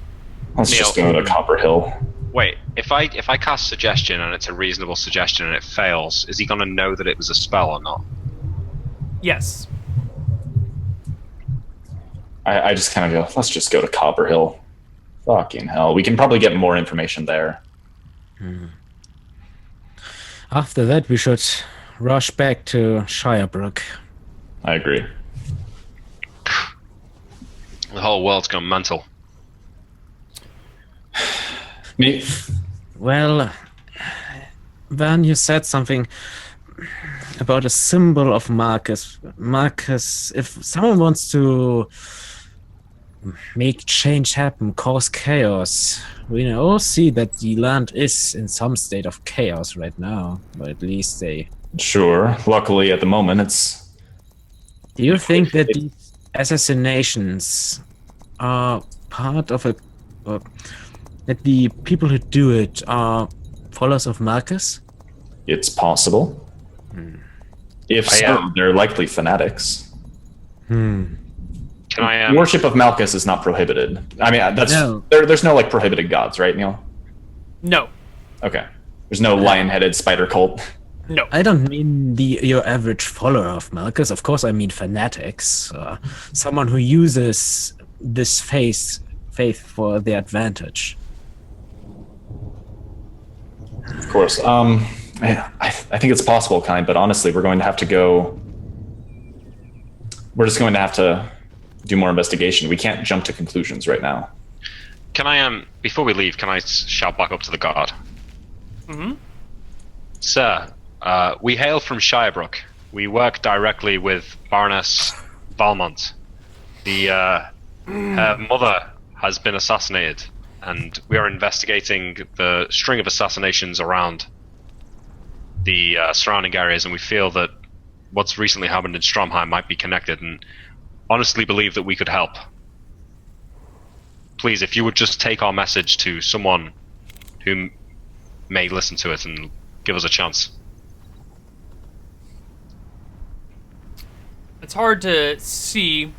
Let's Neil. just go to Copper Hill. Wait, if I cast suggestion and it's a reasonable suggestion and it fails, is he gonna know that it was a spell or not? Yes. I just kind of go, let's just go to Copper Hill. Fucking hell. We can probably get more information there. After that, we should rush back to Shirebrook. I agree. The whole world's gone mental. Me? Well, Van, you said something about a symbol of Marcus. Marcus, if someone wants to make change happen, cause chaos, we all see that the land is in some state of chaos right now, or at least they... Sure. Luckily, at the moment, it's... Do you think that these assassinations are part of a... that the people who do it are followers of Marcus? It's possible. If so, they're likely fanatics. Can I Worship of Malchus is not prohibited. I mean, that's there's no like prohibited gods, right, Neil? No. Okay. There's no lion-headed spider cult. No. I don't mean your average follower of Malchus. Of course, I mean fanatics. Someone who uses this faith for their advantage. Of course. I think it's possible, kind, but honestly, we're going to have to go... We're just going to have to do more investigation. We can't jump to conclusions right now. Can I before we leave, can I shout back up to the guard? Mm-hmm. Sir, we hail from Shirebrook. We work directly with Baroness Valmont. Her mother has been assassinated, and we are investigating the string of assassinations around the surrounding areas, and we feel that what's recently happened in Stromheim might be connected, and honestly believe that we could help. Please, if you would just take our message to someone who may listen to it and give us a chance. It's hard to see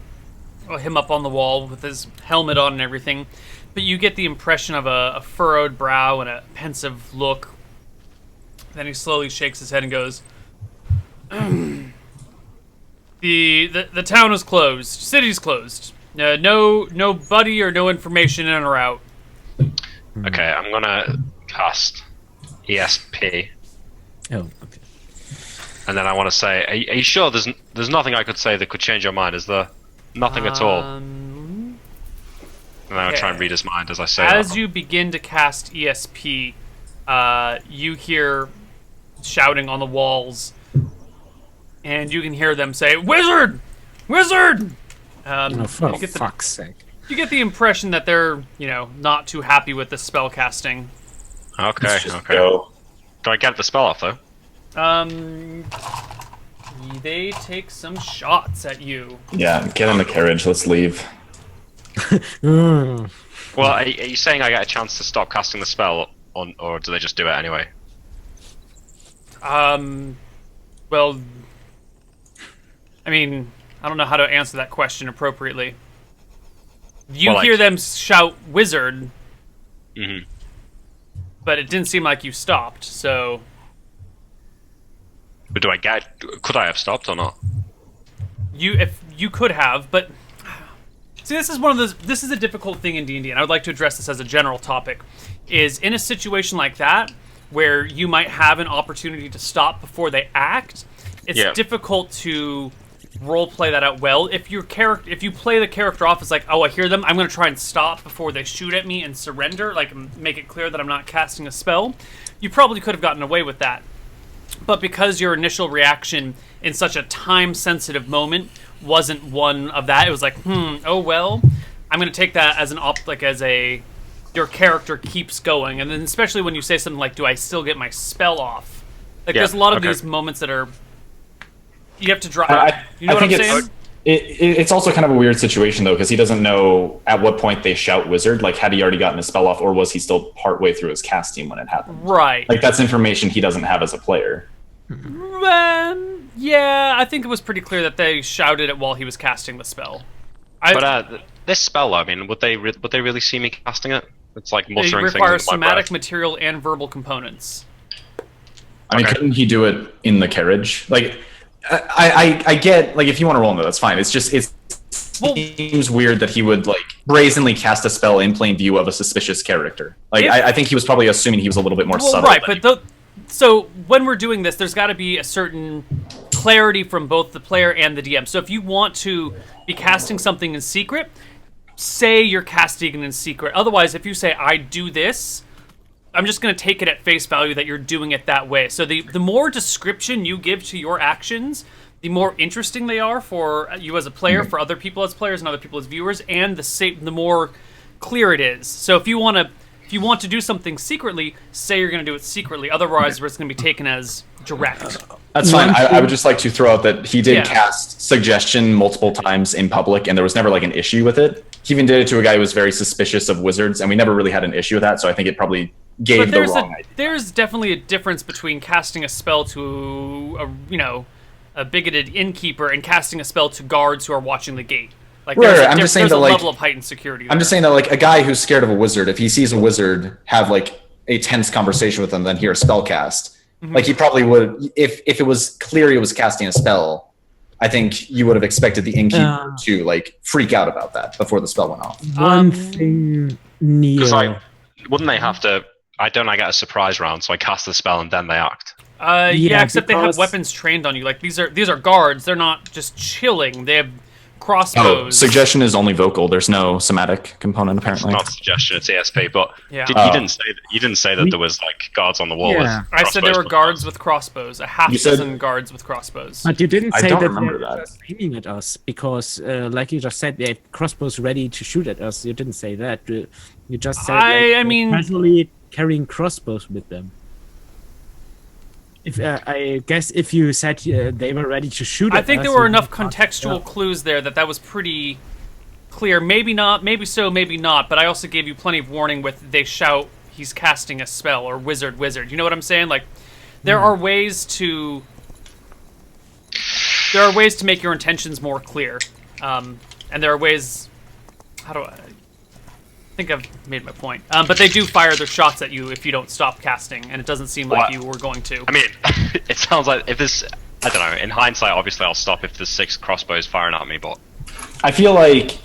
him up on the wall with his helmet on and everything, but you get the impression of a furrowed brow and a pensive look. Then he slowly shakes his head and goes, The town is closed. City's closed. No buddy or no information in or out. Okay, I'm gonna cast ESP. Oh, okay. And then I want to say, are you sure there's nothing I could say that could change your mind? Is there nothing at all? And then I'll try and read his mind as I say As that. you begin to cast ESP, you hear shouting on the walls, and you can hear them say, "Wizard! Wizard!" For fuck's sake. You get the impression that they're, not too happy with the spell casting. Okay, okay. Go. Do I get the spell off, though? They take some shots at you. Yeah, get in the carriage. Let's leave. Well, are you saying I get a chance to stop casting the spell, or do they just do it anyway? Well, I mean, I don't know how to answer that question appropriately. You hear them shout "wizard," but it didn't seem like you stopped, so... But could I have stopped or not? If you could have, but... See, this is a difficult thing in D&D, and I would like to address this as a general topic, is in a situation like that, where you might have an opportunity to stop before they act, it's difficult to roleplay that out well. If you play the character off as like, oh, I hear them, I'm going to try and stop before they shoot at me and surrender, like make it clear that I'm not casting a spell, you probably could have gotten away with that. But because your initial reaction in such a time-sensitive moment wasn't one of that, it was like, oh well, I'm going to take that as your character keeps going, and then especially when you say something like, do I still get my spell off? Like, there's a lot of these moments that are... You have to drop... You know what I'm saying? It's also kind of a weird situation, though, because he doesn't know at what point they shout wizard. Like, had he already gotten his spell off, or was he still partway through his cast team when it happened? Right. Like, that's information he doesn't have as a player. Yeah, I think it was pretty clear that they shouted it while he was casting the spell. But this spell, I mean, would they really see me casting it? It's like muttering It things requires into my somatic breath. material and verbal components. I mean, Okay. couldn't he do it in the carriage? Like, I get, like, if you want to roll into that, that's fine. It's just, it seems weird that he would, like, brazenly cast a spell in plain view of a suspicious character. Like, I think he was probably assuming he was a little bit more Well, subtle. right, than but so when we're doing this, there's got to be a certain clarity from both the player and the DM. So if you want to be casting something in secret, say you're casting it in secret. Otherwise, if you say, I do this, I'm just going to take it at face value that you're doing it that way. So the more description you give to your actions, the more interesting they are for you as a player, for other people as players, and other people as viewers, and the more clear it is. So if you want to do something secretly, say you're going to do it secretly. Otherwise, it's going to be taken as direct. That's fine. I would just like to throw out that he did Yeah. cast suggestion multiple times in public, and there was never like an issue with it. He even did it to a guy who was very suspicious of wizards, and we never really had an issue with that. So I think it probably gave But the wrong idea. there's definitely a difference between casting a spell to a bigoted innkeeper and casting a spell to guards who are watching the gate. Like Right, there's right. I'm just saying there's that, a like, level of heightened security. I'm just saying that, like, a guy who's scared of a wizard, if he sees a wizard have like a tense conversation with him, then hear a spell cast, like he probably would. If it was clear he was casting a spell, I think you would have expected the innkeeper to like freak out about that before the spell went off. One thing, Because Neil. wouldn't they have to? I get a surprise round, so I cast the spell and then they act. Yeah, Yeah, except they have because- weapons trained on you. Like these are guards. They're not just chilling. They have Oh, crossbows. suggestion is only vocal. There's no somatic component It's apparently. not a suggestion, it's ESP. But Yeah. you didn't say that there was like guards on the wall. Yeah. with I said there crossbows were plus guards guns. with crossbows. A half You said- dozen guards with crossbows. But you didn't I say don't that remember they're that. just aiming at us because, like you just said, they had crossbows ready to shoot at us. You didn't say that. You just said I mean- casually carrying crossbows with them. If I guess if you said they were ready to shoot, I at think us, there were you enough would have contextual clues there that was pretty clear. Maybe not, maybe so, maybe not. But I also gave you plenty of warning with they shout he's casting a spell or wizard. You know what I'm saying? Like there are ways to make your intentions more clear, and there are ways. How do I think I've made my point? But they do fire their shots at you if you don't stop casting, and it doesn't seem like What? you were going to. I mean, it sounds like if this. I don't know. In hindsight, obviously, I'll stop if there's 6 crossbows firing at me. But I feel like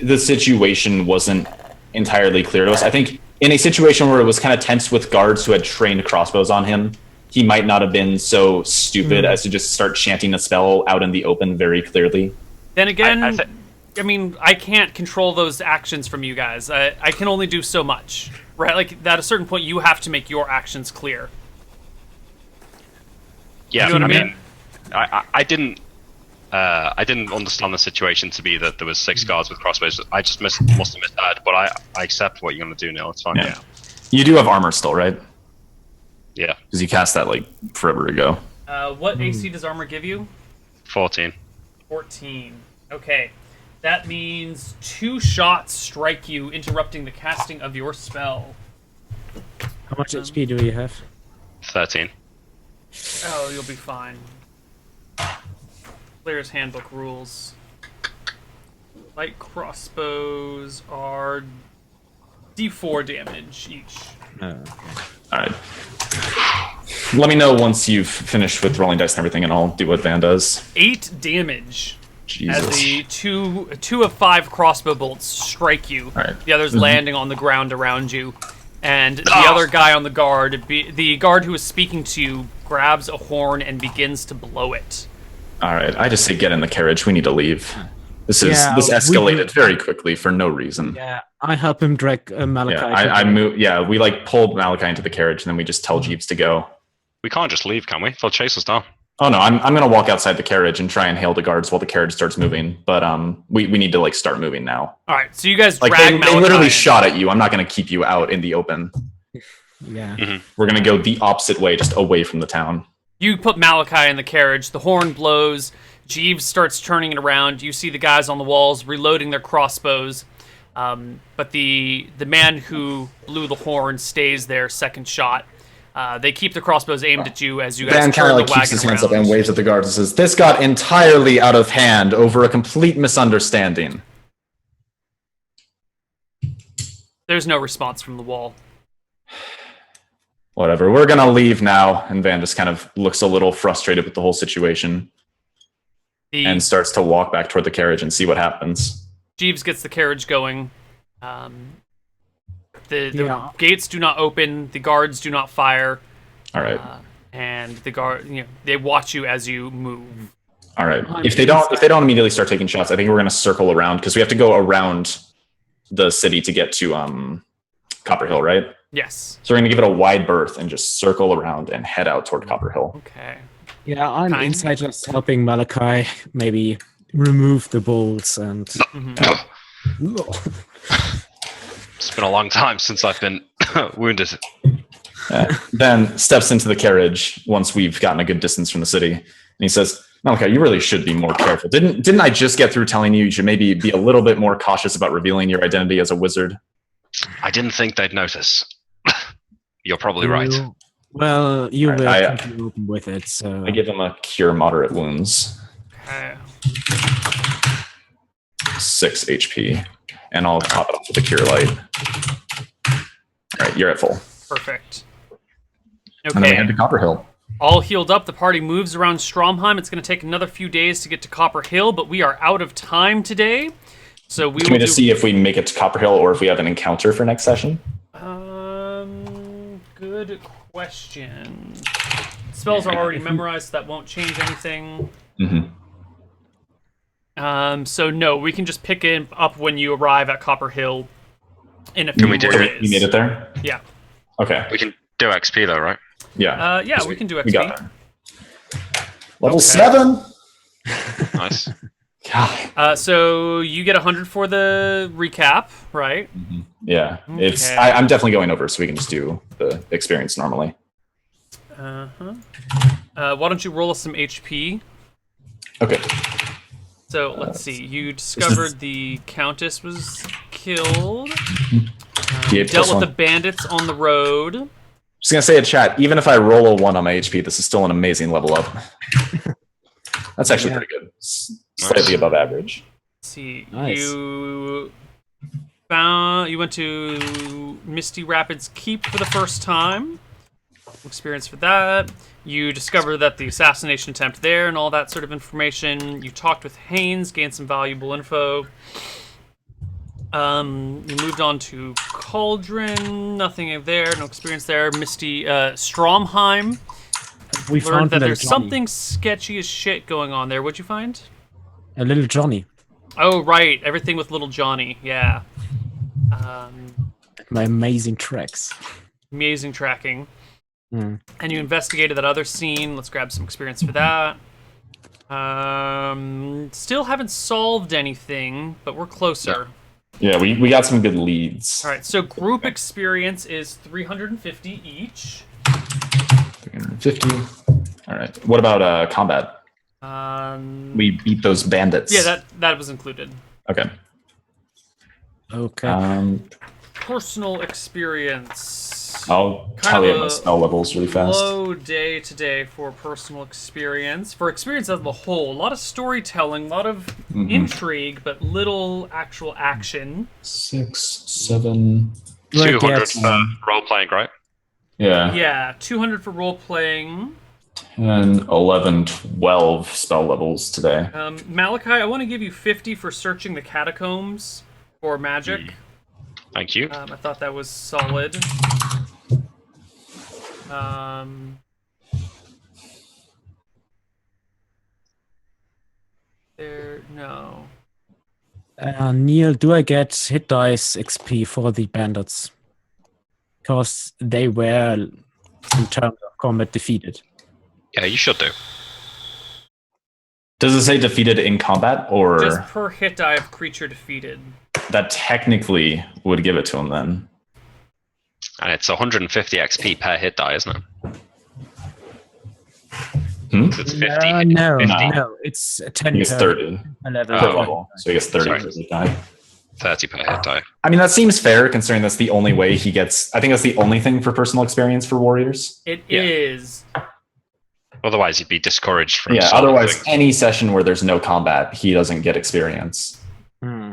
the situation wasn't entirely clear to us. I think in a situation where it was kind of tense with guards who had trained crossbows on him, he might not have been so stupid as to just start chanting a spell out in the open very clearly. Then again, I I mean, I can't control those actions from you guys. I can only do so much, right? Like, at a certain point, you have to make your actions clear. yeah, You know what I I mean? mean, I didn't understand the situation to be that there was 6 guards with crossbows. I just must have misheard. But I accept what you're gonna do, Neil. It's fine. Yeah. You do have armor still, right? Yeah. Because you cast that like forever ago. What AC does armor give you? 14. 14. Okay. That means 2 shots strike you, interrupting the casting of your spell. How much HP do you have? 13. Oh, you'll be fine. Player's Handbook rules. Light crossbows are D4 damage each. All right. Let me know once you've finished with rolling dice and everything, and I'll do what Van does. 8 damage. Jesus. As the two of 5 crossbow bolts strike you, Alright. the others landing on the ground around you, and the Ah! other guy on the guard, the guard who is speaking to you, grabs a horn and begins to blow it. All right. I just say get in the carriage. We need to leave. This Yeah, this we escalated do- very quickly for no reason. Yeah, I help him drag Malachi. Yeah, to I the- move. Yeah, we like pulled Malachi into the carriage, and then we just tell Jeeves to go. We can't just leave, can we? They'll chase us down. Oh no, I'm gonna walk outside the carriage and try and hail the guards while the carriage starts moving. But we need to like start moving now. All right, so you guys Like drag they Malachi literally in. shot at you. I'm not gonna keep you out in the open. Yeah. We're gonna go the opposite way, just away from the town. You put Malachi in the carriage. The horn blows. Jeeves starts turning it around. You see the guys on the walls reloading their crossbows. But the man who blew the horn stays there, second shot. They keep the crossbows aimed at you as you guys Van kind turn of the like wagon keeps his hands up around. and waves at the guards and says, "This got entirely out of hand over a complete misunderstanding." There's no response from the wall. Whatever, we're gonna leave now. And Van just kind of looks a little frustrated with the whole situation and starts to walk back toward the carriage and see what happens. Jeeves gets the carriage going. The gates do not open. The guards do not fire. All right. And the guard, they watch you as you move. All right. If they don't immediately start taking shots, I think we're gonna circle around because we have to go around the city to get to Copper Hill, right? Yes. So we're gonna give it a wide berth and just circle around and head out toward Copper Hill. Okay. Yeah, I'm inside just helping Malachi maybe remove the bolts and. It's been a long time since I've been wounded. Then steps into the carriage once we've gotten a good distance from the city, and he says, "Malachi, you really should be more careful. Didn't I just get through telling you should maybe be a little bit more cautious about revealing your identity as a wizard?" I didn't think they'd notice. You're probably right. Well, you All were right, completely open with it, so. I give him a cure moderate wounds, Okay. 6 HP, and I'll top it off with a cure light. All right, you're at full. Perfect. And then we head Okay. to Copper Hill. All healed up, the party moves around Stromheim. It's going to take another few days to get to Copper Hill, but we are out of time today. So we Can we will just see if we make it to Copper Hill or if we have an encounter for next session? Good question. Spells are already memorized, so that won't change anything. So no, we can just pick it up when you arrive at Copper Hill in a few more days. You made it there? Yeah. Okay. We can do XP though, right? Yeah. Yeah, we can do XP. We got there. Level 7. Nice. God. So you get 100 for the recap, right? Yeah. It's. Okay. I'm definitely going over, so we can just do the experience normally. Why don't you roll us some HP? Okay. So let's see. You discovered the Countess was killed. Yeah, Dealt with the bandits on the road. Just gonna say in chat, even if I roll a 1 on my HP, this is still an amazing level up. That's actually pretty good. Slightly above average. Let's see. Nice. You went to Misty Rapids Keep for the first time. Experience for that. You discovered that the assassination attempt there and all that sort of information. You talked with Haynes, gained some valuable info. You moved on to Cauldron, nothing there, no experience there. Misty, Stromheim. We Learned found that little there's Johnny. something sketchy as shit going on there. What'd you find? A little Johnny. Oh, right. Everything with little Johnny. Yeah. My amazing tracks. Amazing tracking. Hmm. And you investigated that other scene. Let's grab some experience for that. Still haven't solved anything, but we're closer. Yeah, we got some good leads. All right, so group experience is 350 each. 350. All right. What about combat? We beat those bandits. Yeah, that was included. Okay. Okay. Personal experience. I'll Kind tell of you my a spell levels really fast. Low day today for personal experience. For experience as a whole, a lot of storytelling, a lot of intrigue, but little actual action. 6, 7. 200 for role playing, right? Yeah. Yeah, 200 for role playing. 10, 11, 12 spell levels today. Malachi, I want to give you 50 for searching the catacombs for magic. Thank you. I thought that was solid. No. Neil, do I get hit dice XP for the bandits? Because they were, in terms of combat, defeated. Yeah, you should do. Does it say defeated in combat, or Just per hit die of creature defeated. that technically would give it to him then? And it's 150 XP per hit die, isn't it? Hmm? It's 50. No, 50. no, it's 10 He gets per 30 level. per Oh. level, so he gets 30 Sorry. for his die. 30 per hit die. I mean, that seems fair considering that's the only way he gets. I think that's the only thing for personal experience for warriors. It is. Otherwise, he'd be discouraged from. Yeah. solving Otherwise, things. any session where there's no combat, he doesn't get experience. Hmm.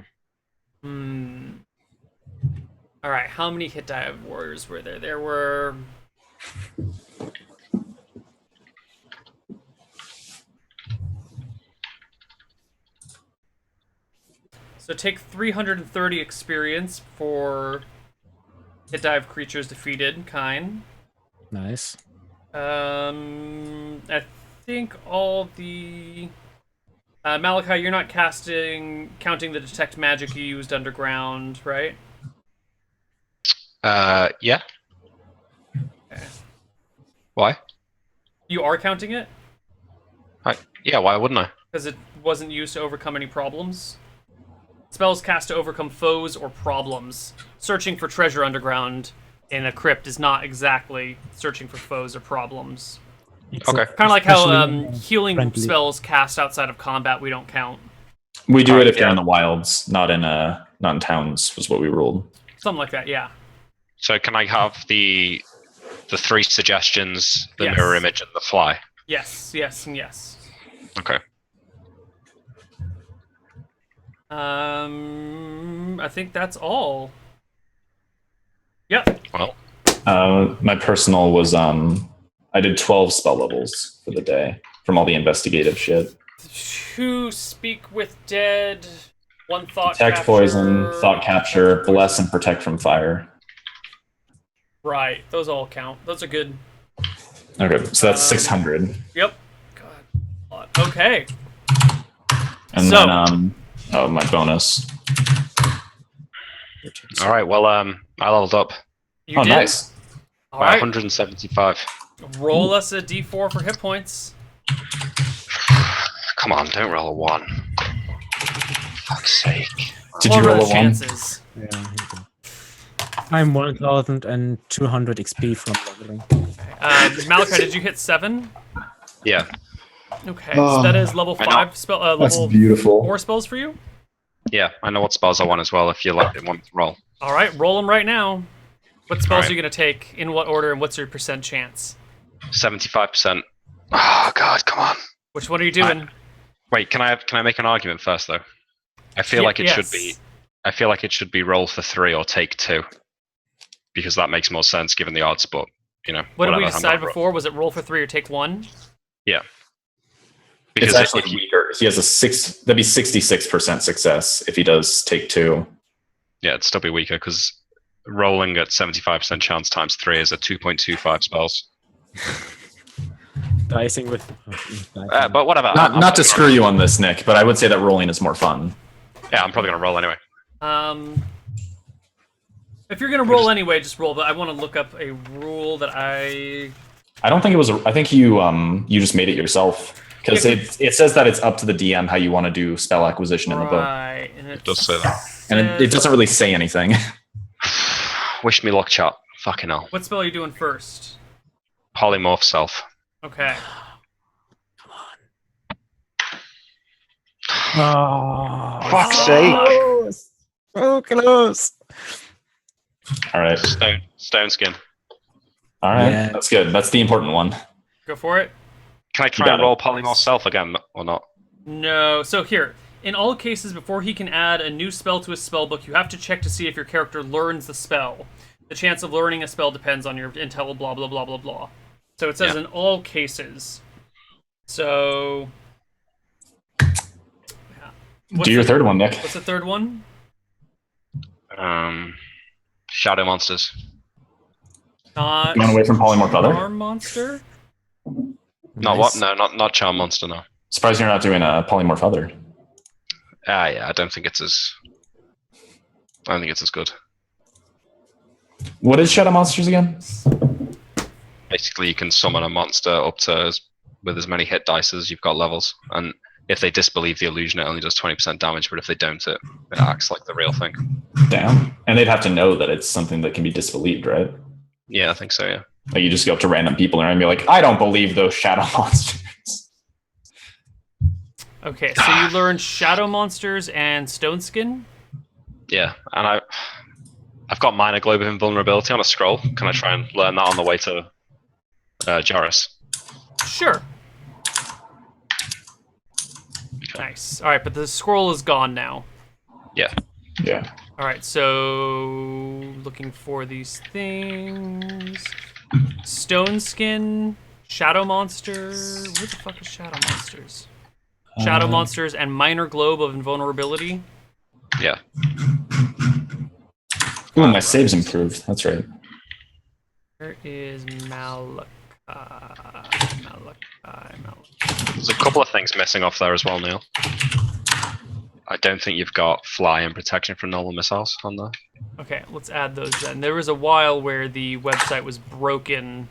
All right. How many hit die of warriors were there? There were. So take 330 experience for hit die of creatures defeated. Kind. Nice. I think all the Malachi, you're not counting the detect magic you used underground, right? Yeah. Okay. Why? You are counting it Yeah, why wouldn't I? because it wasn't used to overcome any problems. Spells cast to overcome foes or problems. Searching for treasure underground in a crypt is not exactly searching for foes or problems. Okay. Kind of like how Especially, healing friendly. spells cast outside of combat we don't count. We do it if yeah. you're in the wilds, not in towns. Was what we ruled. Something like that, yeah. So can I have the 3 suggestions, the Yes. mirror image, and the fly? Yes, yes, and yes. Okay. I think that's all. Yep. Well, My personal was I did 12 spell levels for the day from all the investigative shit. 2 speak with dead, 1 thought Detect capture, poison, thought capture, bless, and protect from fire. Right, those all count. Those are good. Okay, so that's 600. Yep. God. Okay. And So- then my bonus. all right. Well, I leveled up You Oh, did. nice. All by right. 175. Roll us a d4 for hit points. Come on, don't roll a 1. Fuck's sake. Did What you are roll the a 1? chances? Yeah. I'm 1,200 XP from leveling. Malachi, did you hit 7? Yeah. Okay, so that is level I know. 5 spell. Level beautiful. 4 spells for you. Yeah, I know what spells I want as well if you want me to roll. All right, roll them right now. What spells Alright. are you gonna take? In what order? And what's your percent chance? 75%. Oh, God, come on. Which one are you doing? Wait, can I make an argument first, though? I feel like it should be... I feel like it should be roll for 3 or take 2. Because that makes more sense given the odds, but, you know, What did we whatever, I'm decide gonna roll. before? Was it roll for 3 or take 1? Yeah. It's Because actually if you, weaker. He has that'd be 66% success if he does take 2. yeah, it'd still be weaker because rolling at 75% chance times 3 is a 2.25 spells. Dicing with. But whatever. I'm Not to probably screw you on this, Nick, but I would say that rolling is more fun. Yeah, I'm probably gonna roll anyway. If you're gonna roll anyway, just roll. But I want to look up a rule that I. I don't think it was. I think you just made it yourself because Yeah, it says that it's up to the DM how you want to do spell acquisition in the book, Right, and it does say that. and it doesn't really say anything. Wish me luck, chat. Fucking hell. What spell are you doing first? Polymorph self. Okay. Oh, Fuck's sake. close. So close. All right, Stone skin. all right, Yeah. that's good. That's the important one. Go for it. Can I try got and roll it. polymorph self again or not? No. So here, in all cases, before he can add a new spell to his spellbook, you have to check to see if your character learns the spell. The chance of learning a spell depends on your intel. Blah blah blah blah blah. So it says Yeah. in all cases. So. Do your third one, Nick. What's the third one? Shadow monsters. Not. You want away from polymorph other? Charm monster. Not what? No, not charm monster. No. Surprised you're not doing a polymorph other. Yeah. I don't think it's as good. What is Shadow Monsters again? Basically, you can summon a monster up to with as many hit dice as you've got levels, and if they disbelieve the illusion, it only does 20% damage. But if they don't, it acts like the real thing. Damn. And they'd have to know that it's something that can be disbelieved, right? Yeah, I think so. Yeah. Like you just go up to random people and be like, I don't believe those Shadow Monsters. Okay, so you learned Shadow Monsters and Stone Skin. Yeah, and I've got minor globe of invulnerability on a scroll. Can I try and learn that on the way to Joris? Sure. Okay. Nice. All right, but the scroll is gone now. Yeah. Yeah. All right, so looking for these things. Stone skin, shadow monster. Where the fuck is shadow monsters? Shadow monsters and minor globe of invulnerability. Yeah. Ooh, my save's improved. That's right. Where is Malachi? There's a couple of things missing off there as well, Neil. I don't think you've got fly and protection from normal missiles on there. Okay, let's add those then. There was a while where the website was broken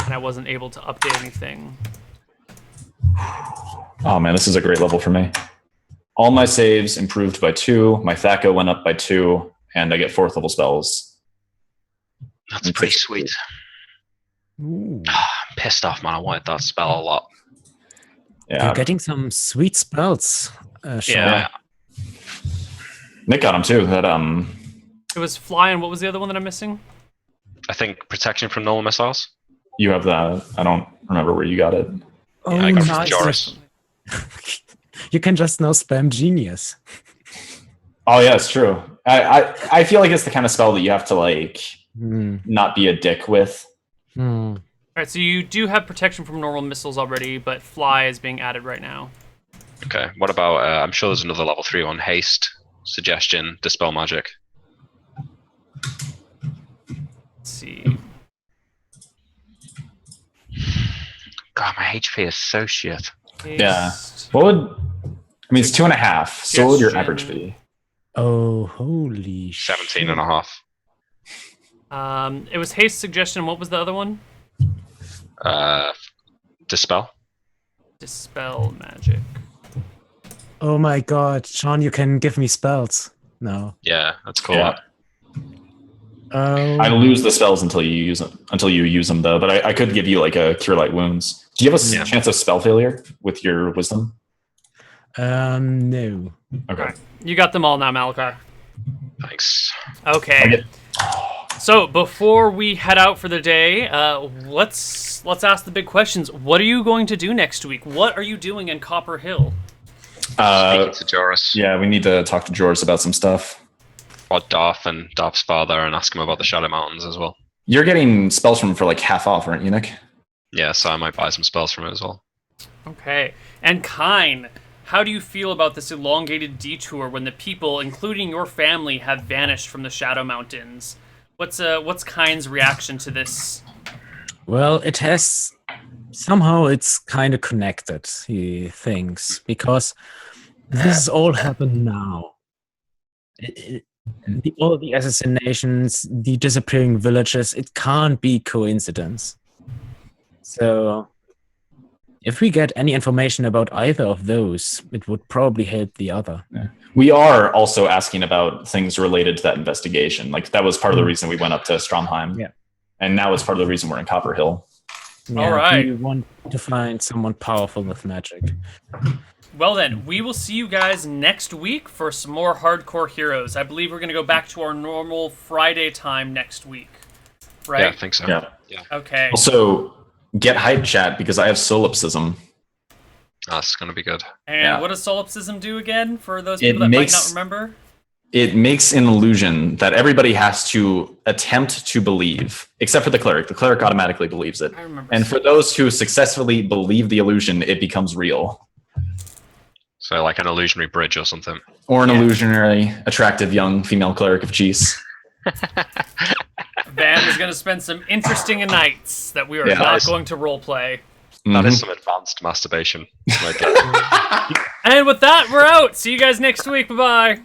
and I wasn't able to update anything. Oh man, this is a great level for me. All my saves improved by 2. My THACO went up by 2, and I get 4th level spells. That's pretty sweet. Ooh. I'm pissed off, man. I wanted that spell a lot. Yeah. You're getting some sweet spells, Sean. Yeah. Nick got him too. That It was fly, and what was the other one that I'm missing? I think protection from normal missiles. you have that. I don't remember where you got it. Oh, I got it from nice. Joris. You can just now spam genius. Oh yeah, it's true. I feel like it's the kind of spell that you have to like not be a dick with. All right, so you do have protection from normal missiles already, but fly is being added right now. Okay. What about? I'm sure there's another level 3 one. Haste, suggestion, dispel magic. Let's see. God, my HP is so shit. Yeah. Haste. What would? I mean, it's 2.5. So what would your average be? Oh, holy 17 and a half. It was haste, suggestion. What was the other one? Dispel. Dispel magic. Oh my god, Sean, you can give me spells. No. Yeah, that's cool. Yeah. Oh. I lose the spells until you use them, though. But I could give you like a cure light wounds. Do you have a Yeah. chance of spell failure with your wisdom? No. Okay. Alright, you got them all now, Malachi. Thanks. Okay. So before we head out for the day, let's ask the big questions. What are you going to do next week? What are you doing in Copper Hill? Speaking to Joris. Yeah, we need to talk to Joris about some stuff. Or Darth and Darth's father and ask him about the Shadow Mountains as well. You're getting spells from him for like half off, aren't you, Nick? Yeah, so I might buy some spells from it as well. Okay. And Kine, how do you feel about this elongated detour when the people, including your family, have vanished from the Shadow Mountains? What's Kine's reaction to this? Well, it has somehow it's kind of connected, he thinks, because this all happened now. All the assassinations, the disappearing villages, it can't be coincidence. So, if we get any information about either of those, it would probably help the other. Yeah. We are also asking about things related to that investigation. Like that was part of the reason we went up to Stromheim. Yeah. And now it's part of the reason we're in Copper Hill. Yeah, All right. We want to find someone powerful with magic. Well then, we will see you guys next week for some more Hardcore Heroes. I believe we're going to go back to our normal Friday time next week. Right? Yeah, I think so. Yeah. Okay. Also, get hype chat because I have solipsism. That's going to be good. And Yeah. what does solipsism do again for those It people that makes- might not remember? It makes an illusion that everybody has to attempt to believe, except for the cleric. The cleric automatically believes it. I remember. And for those who successfully believe the illusion, it becomes real. So like an illusionary bridge or something. Or an Yeah. illusionary, attractive young female cleric of Cheese. Van is going to spend some interesting nights that we are Yeah, not nice. going to roleplay. That is Mhm. some advanced masturbation. Right there. And with that, we're out. See you guys next week. Bye-bye.